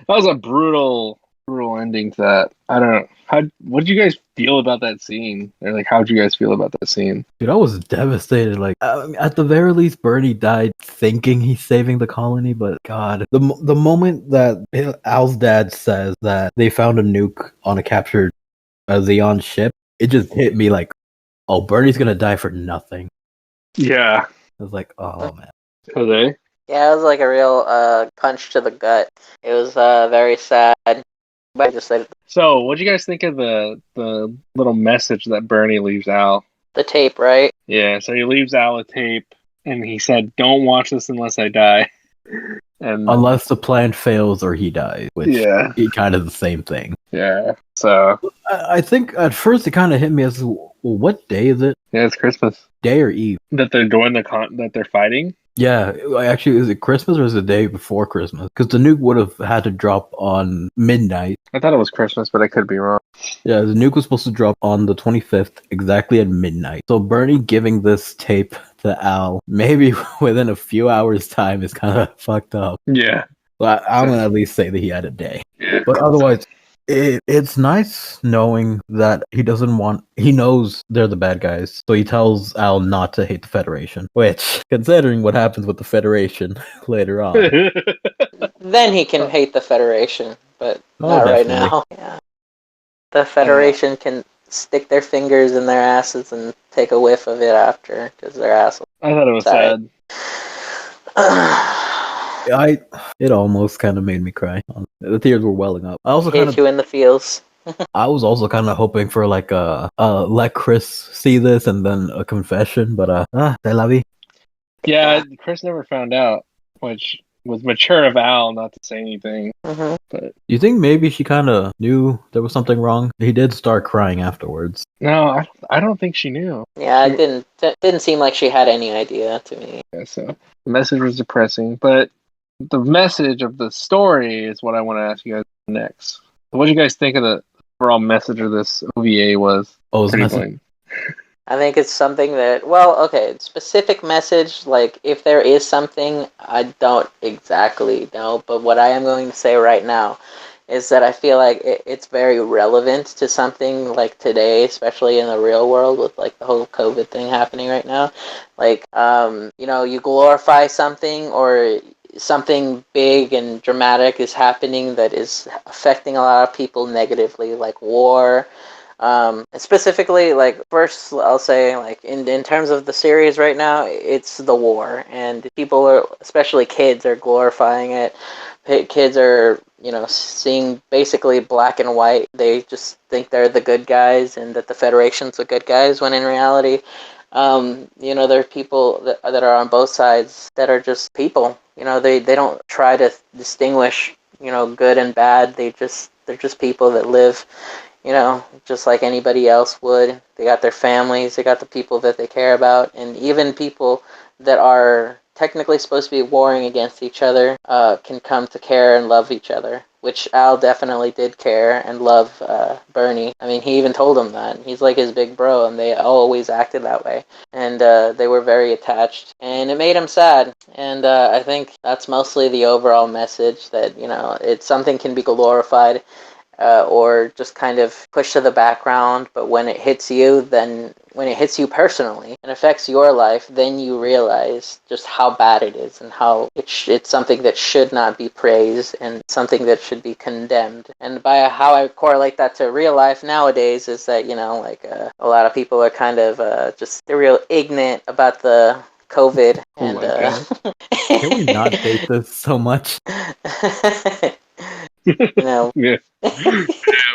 S4: was a brutal brutal ending to that. I don't know. What did you guys feel about that scene? Or like, how did you guys feel about that scene?
S3: Dude, I was devastated. Like, at the very least, Bernie died thinking he's saving the colony. But God, the moment that Al's dad says that they found a nuke on a captured Xeon ship, it just hit me like, oh, Bernie's gonna die for nothing.
S4: Yeah.
S3: I was like, oh man.
S4: Jose?
S1: Yeah, it was like a real punch to the gut. It was very sad. But I just said
S4: So, what do you guys think of the little message that Bernie leaves Al?
S1: the tape, right?
S4: Yeah, so he leaves Al a tape, and he said, "Don't watch this unless I die." And
S3: Unless the plan fails or he dies, which
S4: yeah,
S3: is kind of the same thing.
S4: yeah. So
S3: I think at first it kind of hit me as, well, what day is it?
S4: yeah, it's Christmas
S3: Day or Eve?
S4: that they're doing that they're fighting.
S3: Yeah, actually, is it Christmas or is it the day before Christmas? Because the nuke would have had to drop on midnight.
S4: I thought it was Christmas, but I could be wrong.
S3: Yeah, the nuke was supposed to drop on the 25th, exactly at midnight. So Bernie giving this tape to Al, maybe within a few hours' time, is kind of fucked up.
S4: Yeah,
S3: But I'm going to at least say that he had a day.
S4: yeah.
S3: But otherwise, it's nice knowing that he knows they're the bad guys. So he tells Al not to hate the Federation, which, considering what happens with the Federation later on.
S1: Then he can hate the Federation, but
S3: Oh,
S1: not right
S3: definitely.
S1: now. Yeah. The Federation can stick their fingers in their asses and take a whiff of it after, because they're assholes.
S4: I thought it was
S1: Sorry.
S4: sad.
S3: It almost kind of made me cry. The tears were welling up. I also kind
S1: Hit
S3: of,
S1: you in the feels.
S3: I was also kind of hoping for like let Chris see this and then a confession, but c'est la vie.
S4: Yeah, Chris never found out, which was mature of Al not to say anything.
S1: Mm-hmm.
S4: But
S3: You think maybe she kind of knew there was something wrong? He did start crying afterwards.
S4: no, I don't think she knew.
S1: Yeah, it didn't seem like she had any idea to me.
S4: Yeah, so the message was depressing, but the message of the story is what I want to ask you guys next. So what do you guys think of the overall message of this OVA was?
S3: Oh,
S4: Pretty
S3: message.
S4: plain.
S1: I think it's something that, well, okay, specific message, like, if there is something, I don't exactly know, but what I am going to say right now is that I feel like it's very relevant to something like today, especially in the real world with, like, the whole COVID thing happening right now. Like, you glorify something or something big and dramatic is happening that is affecting a lot of people negatively, like war. Specifically, like, first I'll say, like, in terms of the series right now, it's the war, and people are, especially kids, are glorifying it. Kids are, seeing basically black and white. They just think they're the good guys and that the Federation's the good guys, when in reality, there are people that are on both sides that are just people. They don't try to distinguish, good and bad. They're just people that live, just like anybody else would. They got their families, they got the people that they care about, and even people that are technically supposed to be warring against each other can come to care and love each other, which Al definitely did care and love Bernie. I mean, he even told him that. He's like his big bro, and they always acted that way. And they were very attached, and it made him sad. And I think that's mostly the overall message, that, it's something can be glorified or just kind of pushed to the background, but when it hits you personally and affects your life, then you realize just how bad it is and how it's something that should not be praised and something that should be condemned. And by how I correlate that to real life nowadays is that, a lot of people are kind of they're real ignorant about the COVID. And
S3: Can we not date this so much?
S1: Yeah.
S4: Yeah,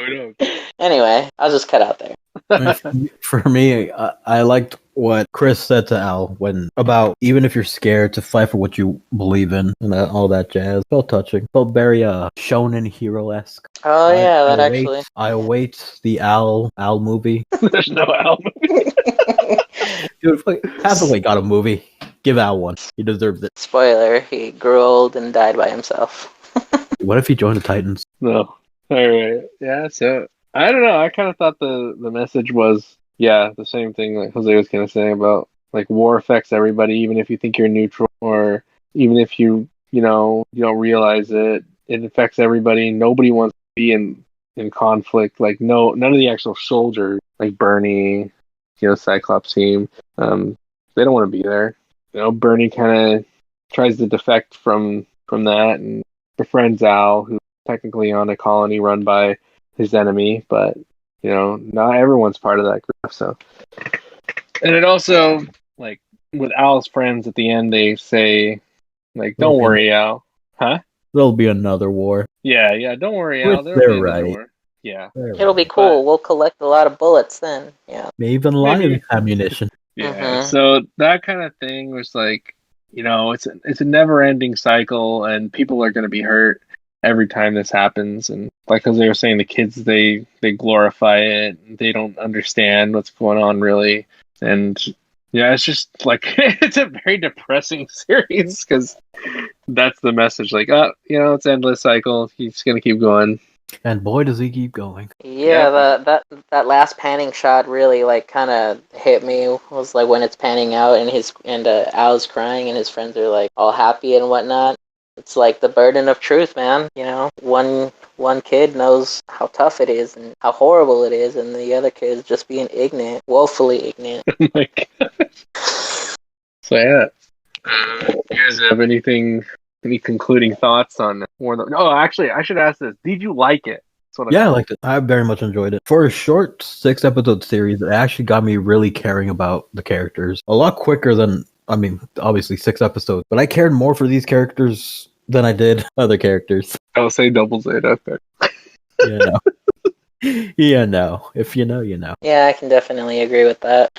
S4: we don't.
S1: Anyway, I'll just cut out there.
S3: For me, I liked what Chris said to Al about even if you're scared to fight for what you believe in and all that jazz. Felt touching. Felt very shonen hero-esque.
S1: Oh yeah, that actually.
S3: I await the Al movie.
S4: There's no Al movie.
S3: Dude, Hathaway got a movie. Give Al one. He deserves it.
S1: Spoiler: he grew old and died by himself.
S3: What if he joined the Titans?
S4: No. All right. Yeah. So I don't know. I kind of thought the message was the same thing like Jose was kind of saying about like war affects everybody, even if you think you're neutral or even if you don't realize it. It affects everybody. Nobody wants to be in conflict. Like none of the actual soldiers, like Bernie, Cyclops team, they don't want to be there. Bernie kind of tries to defect from that and befriends Al, who's technically on a colony run by his enemy, but not everyone's part of that group. So, and it also, like, with Al's friends at the end, they say, like, don't worry, Al. Huh?
S3: There'll be another war.
S4: Yeah, don't worry, Al.
S3: Which
S4: There'll be
S3: they're
S4: another
S3: right.
S4: war. Yeah.
S1: It'll be cool. We'll collect a lot of bullets then. Yeah.
S3: Maybe even live ammunition.
S4: Yeah. So that kind of thing was like, it's a never-ending cycle, and people are going to be hurt every time this happens. And like as they were saying, the kids they glorify it. They don't understand what's going on really, and yeah, it's just like it's a very depressing series because that's the message. Like, it's endless cycle. He's going to keep going.
S3: And boy, does he keep going.
S1: Yeah, that last panning shot really like kind of hit me. It was like when it's panning out and Al's crying and his friends are like all happy and whatnot. It's like the burden of truth, man. One kid knows how tough it is and how horrible it is, and the other kid is just being ignorant, woefully ignorant.
S4: Oh my God. So yeah, you guys have any concluding thoughts on War? Oh, actually, I should ask this: did you like it?
S3: I liked it. I very much enjoyed it. For a short 6-episode series, it actually got me really caring about the characters a lot quicker than, obviously 6 episodes, but I cared more for these characters than I did other characters.
S4: I'll say double Zeta.
S3: Yeah, no. If you know, you know.
S1: Yeah, I can definitely agree with that.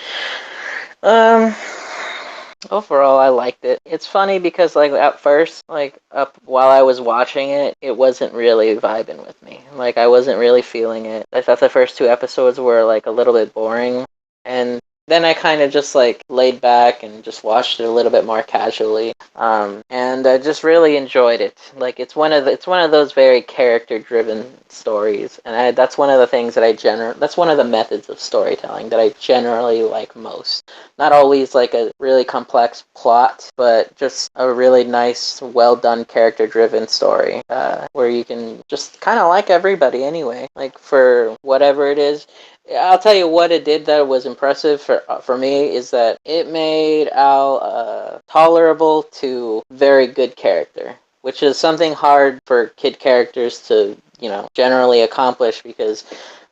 S1: Overall, I liked it. It's funny because, like, at first, like, while I was watching it, it wasn't really vibing with me. Like, I wasn't really feeling it. I thought the first 2 episodes were, like, a little bit boring. And then I kind of just, like, laid back and just watched it a little bit more casually. And I just really enjoyed it. Like, it's one of those very character-driven stories. And that's one of the things that that's one of the methods of storytelling that I generally like most. Not always like a really complex plot, but just a really nice, well-done character-driven story where you can just kind of like everybody anyway. Like, for whatever it is. I'll tell you what it did that was impressive for me is that it made Al tolerable to very good character, which is something hard for kid characters to, generally accomplish because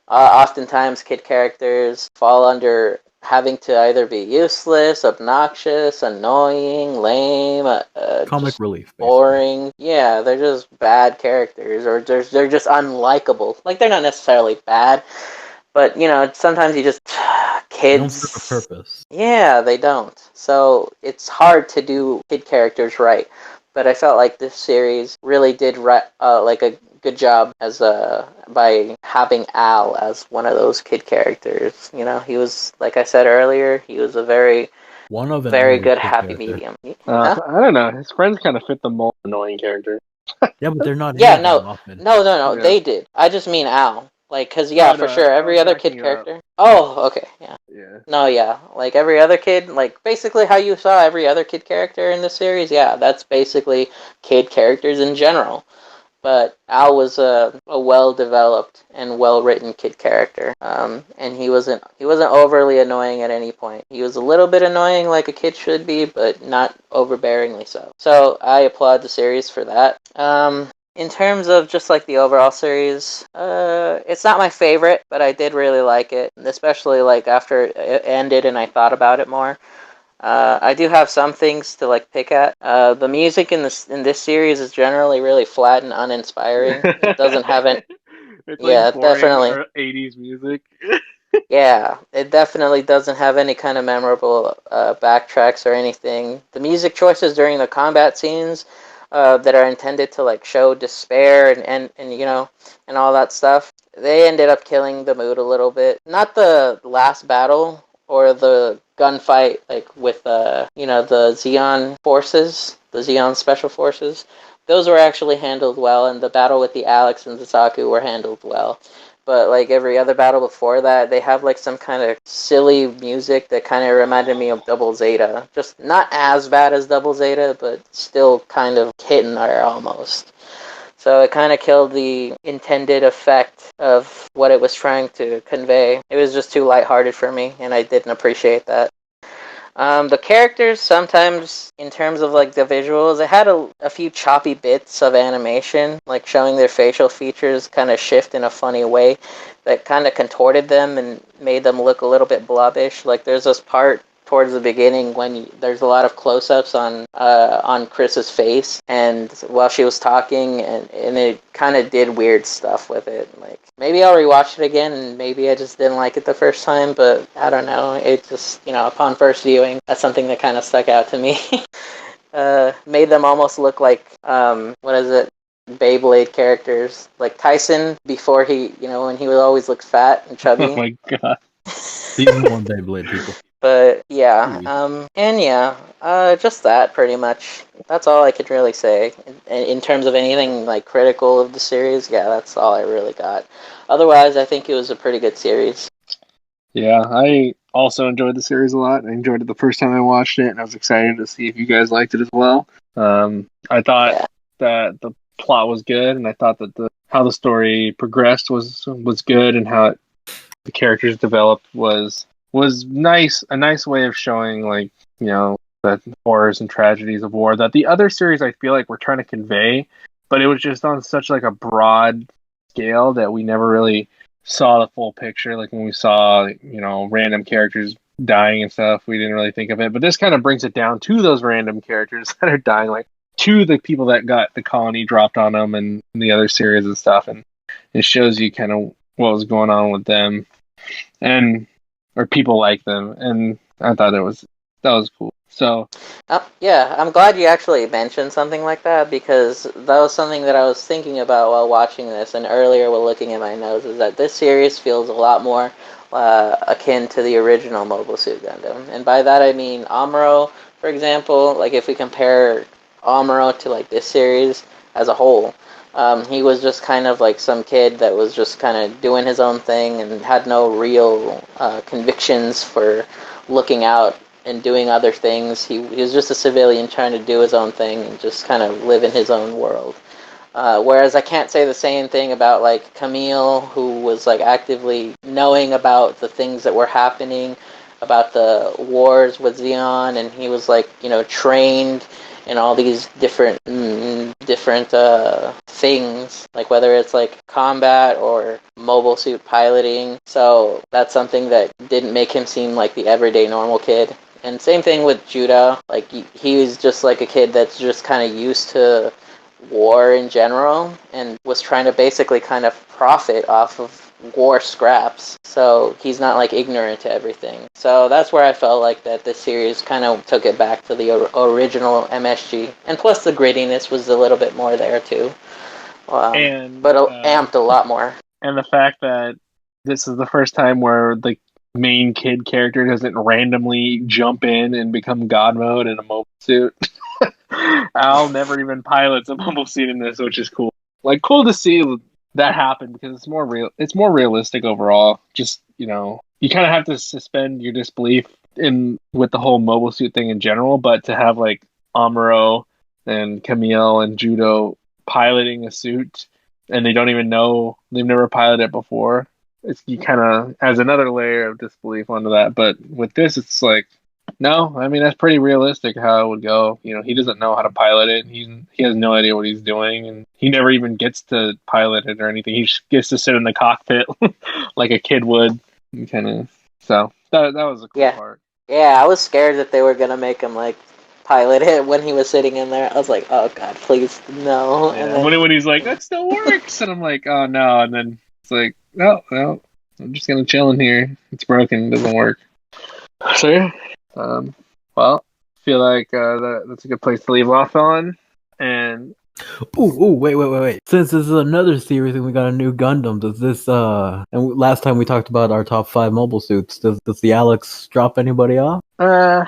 S1: oftentimes kid characters fall under having to either be useless, obnoxious, annoying, lame,
S3: comic relief, basically.
S1: boring. Yeah, they're just bad characters, or they're just unlikable. Like, they're not necessarily bad, but sometimes you just kids.
S3: They don't serve a purpose.
S1: Yeah, they don't. So it's hard to do kid characters right. But I felt like this series really did like a good job as by having Al as one of those kid characters. He was, like I said earlier, he was a very good happy medium.
S4: I don't know. His friends kind of fit the mold of annoying character.
S3: Yeah, but they're not.
S1: Yeah,
S3: often.
S1: No.
S4: Yeah.
S1: They did. I just mean Al. Like, cause for sure, every other kid character. Oh, okay, yeah.
S4: Yeah.
S1: No, yeah, like every other kid, like basically how you saw every other kid character in the series. Yeah, that's basically kid characters in general. But Al was a well-developed and well-written kid character, and he wasn't overly annoying at any point. He was a little bit annoying, like a kid should be, but not overbearingly so. So I applaud the series for that. In terms of just like the overall series, it's not my favorite, but I did really like it, especially like after it ended and I thought about it more. I do have some things to like pick at. The music in this series is generally really flat and uninspiring. It doesn't have it.
S4: It's
S1: Yeah,
S4: like boring
S1: definitely.
S4: 80s music.
S1: Yeah, it definitely doesn't have any kind of memorable backtracks or anything. The music choices during the combat scenes that are intended to like show despair and and all that stuff, they ended up killing the mood a little bit. Not the last battle or the gunfight like with the Xeon forces, the Xeon special forces. Those were actually handled well, and the battle with the Alex and the Zaku were handled well. But like every other battle before that, they have like some kind of silly music that kind of reminded me of Double Zeta. Just not as bad as Double Zeta, but still kind of hitting there almost. So it kind of killed the intended effect of what it was trying to convey. It was just too lighthearted for me, and I didn't appreciate that. The characters sometimes, in terms of like the visuals, it had a few choppy bits of animation, like showing their facial features kind of shift in a funny way that kind of contorted them and made them look a little bit blobbish. Like there's this part towards the beginning when there's a lot of close-ups on Chris's face, and while she was talking, and it kind of did weird stuff with it. Like maybe I'll rewatch it again, and maybe I just didn't like it the first time, but I don't know. It just upon first viewing, that's something that kind of stuck out to me. Made them almost look like what is it? Beyblade characters like Tyson before he, when he was always looked fat and chubby.
S4: Oh my god.
S3: Season 1 Beyblade people.
S1: But yeah, and yeah, just that pretty much. That's all I could really say in terms of anything like critical of the series. Yeah, that's all I really got. Otherwise, I think it was a pretty good series.
S4: Yeah, I also enjoyed the series a lot. I enjoyed it the first time I watched it, and I was excited to see if you guys liked it as well. I thought that the plot was good, and I thought that how the story progressed was good, and how the characters developed was nice. A nice way of showing, like, the horrors and tragedies of war that the other series I feel like were trying to convey, but it was just on such like a broad scale that we never really saw the full picture. Like when we saw, random characters dying and stuff, we didn't really think of it. But this kind of brings it down to those random characters that are dying, like to the people that got the colony dropped on them and the other series and stuff. And it shows you kind of what was going on with them or people like them. And I thought that was cool. So
S1: yeah, I'm glad you actually mentioned something like that, because that was something that I was thinking about while watching this and earlier while looking at my notes, is that this series feels a lot more akin to the original Mobile Suit Gundam. And by that I mean Amuro, for example. Like if we compare Amuro to like this series as a whole, he was just kind of like some kid that was just kind of doing his own thing and had no real convictions for looking out and doing other things. He was just a civilian trying to do his own thing and just kind of live in his own world. Whereas I can't say the same thing about like Camille, who was like actively knowing about the things that were happening, about the wars with Zeon, and he was like, trained in all these different things, like whether it's like combat or mobile suit piloting. So that's something that didn't make him seem like the everyday normal kid. And same thing with Judo. Like he was just like a kid that's just kind of used to war in general and was trying to basically kind of profit off of war scraps. So he's not like ignorant to everything. So that's where I felt like that this series kind of took it back to the original MSG. And plus the grittiness was a little bit more there too. But amped a lot more.
S4: And the fact that this is the first time where the main kid character doesn't randomly jump in and become God mode in a mobile suit. Al never even pilots a mobile suit in this, which is cool. Like, cool to see that happen, because it's more real. It's more realistic overall. Just, you kind of have to suspend your disbelief with the whole mobile suit thing in general, but to have like Amuro and Camille and Judo piloting a suit, and they don't even know, they've never piloted it before. You kind of adds another layer of disbelief onto that. But with this, it's like, no, I mean, that's pretty realistic how it would go. He doesn't know how to pilot it. He has no idea what he's doing, and he never even gets to pilot it or anything. He just gets to sit in the cockpit like a kid would. So that was a cool part.
S1: Yeah, I was scared that they were gonna make him like pilot it when he was sitting in there. I was like, oh god, please no.
S4: Yeah.
S1: And then,
S4: when he's like, that still works, and I'm like, oh no, and then it's like, no, I'm just gonna chill in here. It's broken, it doesn't work. So yeah. Well, I feel like that's a good place to leave off on. And
S3: wait. Since this is another series and we got a new Gundam, does this and last time we talked about our top 5 mobile suits, does the Alex drop anybody off?
S4: I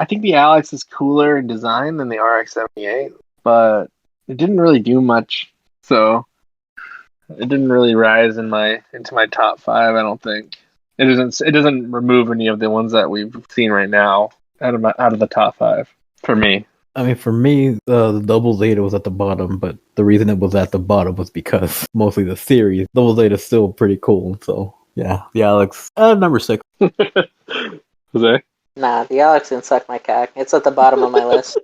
S4: think the Alex is cooler in design than the RX-78, but it didn't really do much, so it didn't really rise into my top 5. I don't think it doesn't remove any of the ones that we've seen right now out of the top 5 for me.
S3: I mean, for me, the Double Zeta was at the bottom, but the reason it was at the bottom was because mostly the series. Double Zeta is still pretty cool, so yeah, the Alex, number 6.
S4: Jose?
S1: Nah, the Alex can suck my cock. It's at the bottom of my list.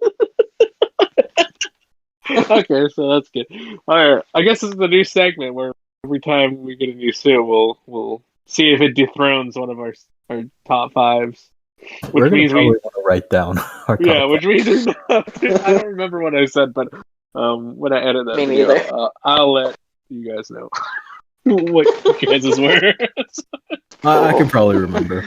S4: Okay, so that's good. All right, I guess this is the new segment where every time we get a new suit, we'll see if it dethrones one of our top fives.
S3: We're
S4: Which
S3: gonna
S4: means
S3: probably want to write down our top.
S4: yeah, which means there's I don't remember what I said, but when I edit that
S1: Me
S4: video,
S1: neither.
S4: I'll let you guys know what you guys' were.
S3: I can probably remember.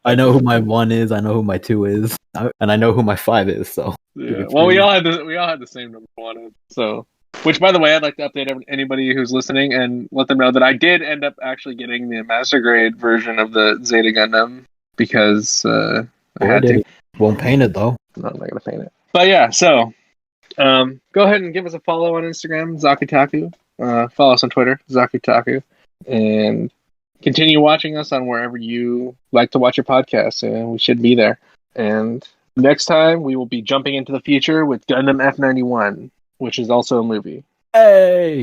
S3: I know who my 1 is. I know who my 2 is, and I know who my 5 is. So
S4: Yeah. Well, we all had the same number 1, so. Which, by the way, I'd like to update anybody who's listening and let them know that I did end up actually getting the Master Grade version of the Zeta Gundam because I had to.
S3: Won't paint it though.
S4: No, I'm not gonna paint it. But yeah, so go ahead and give us a follow on Instagram, Zaku Talku. Follow us on Twitter, Zaku Talku, and continue watching us on wherever you like to watch your podcast, and we should be there. And next time we will be jumping into the future with Gundam F91, which is also a movie.
S3: Hey.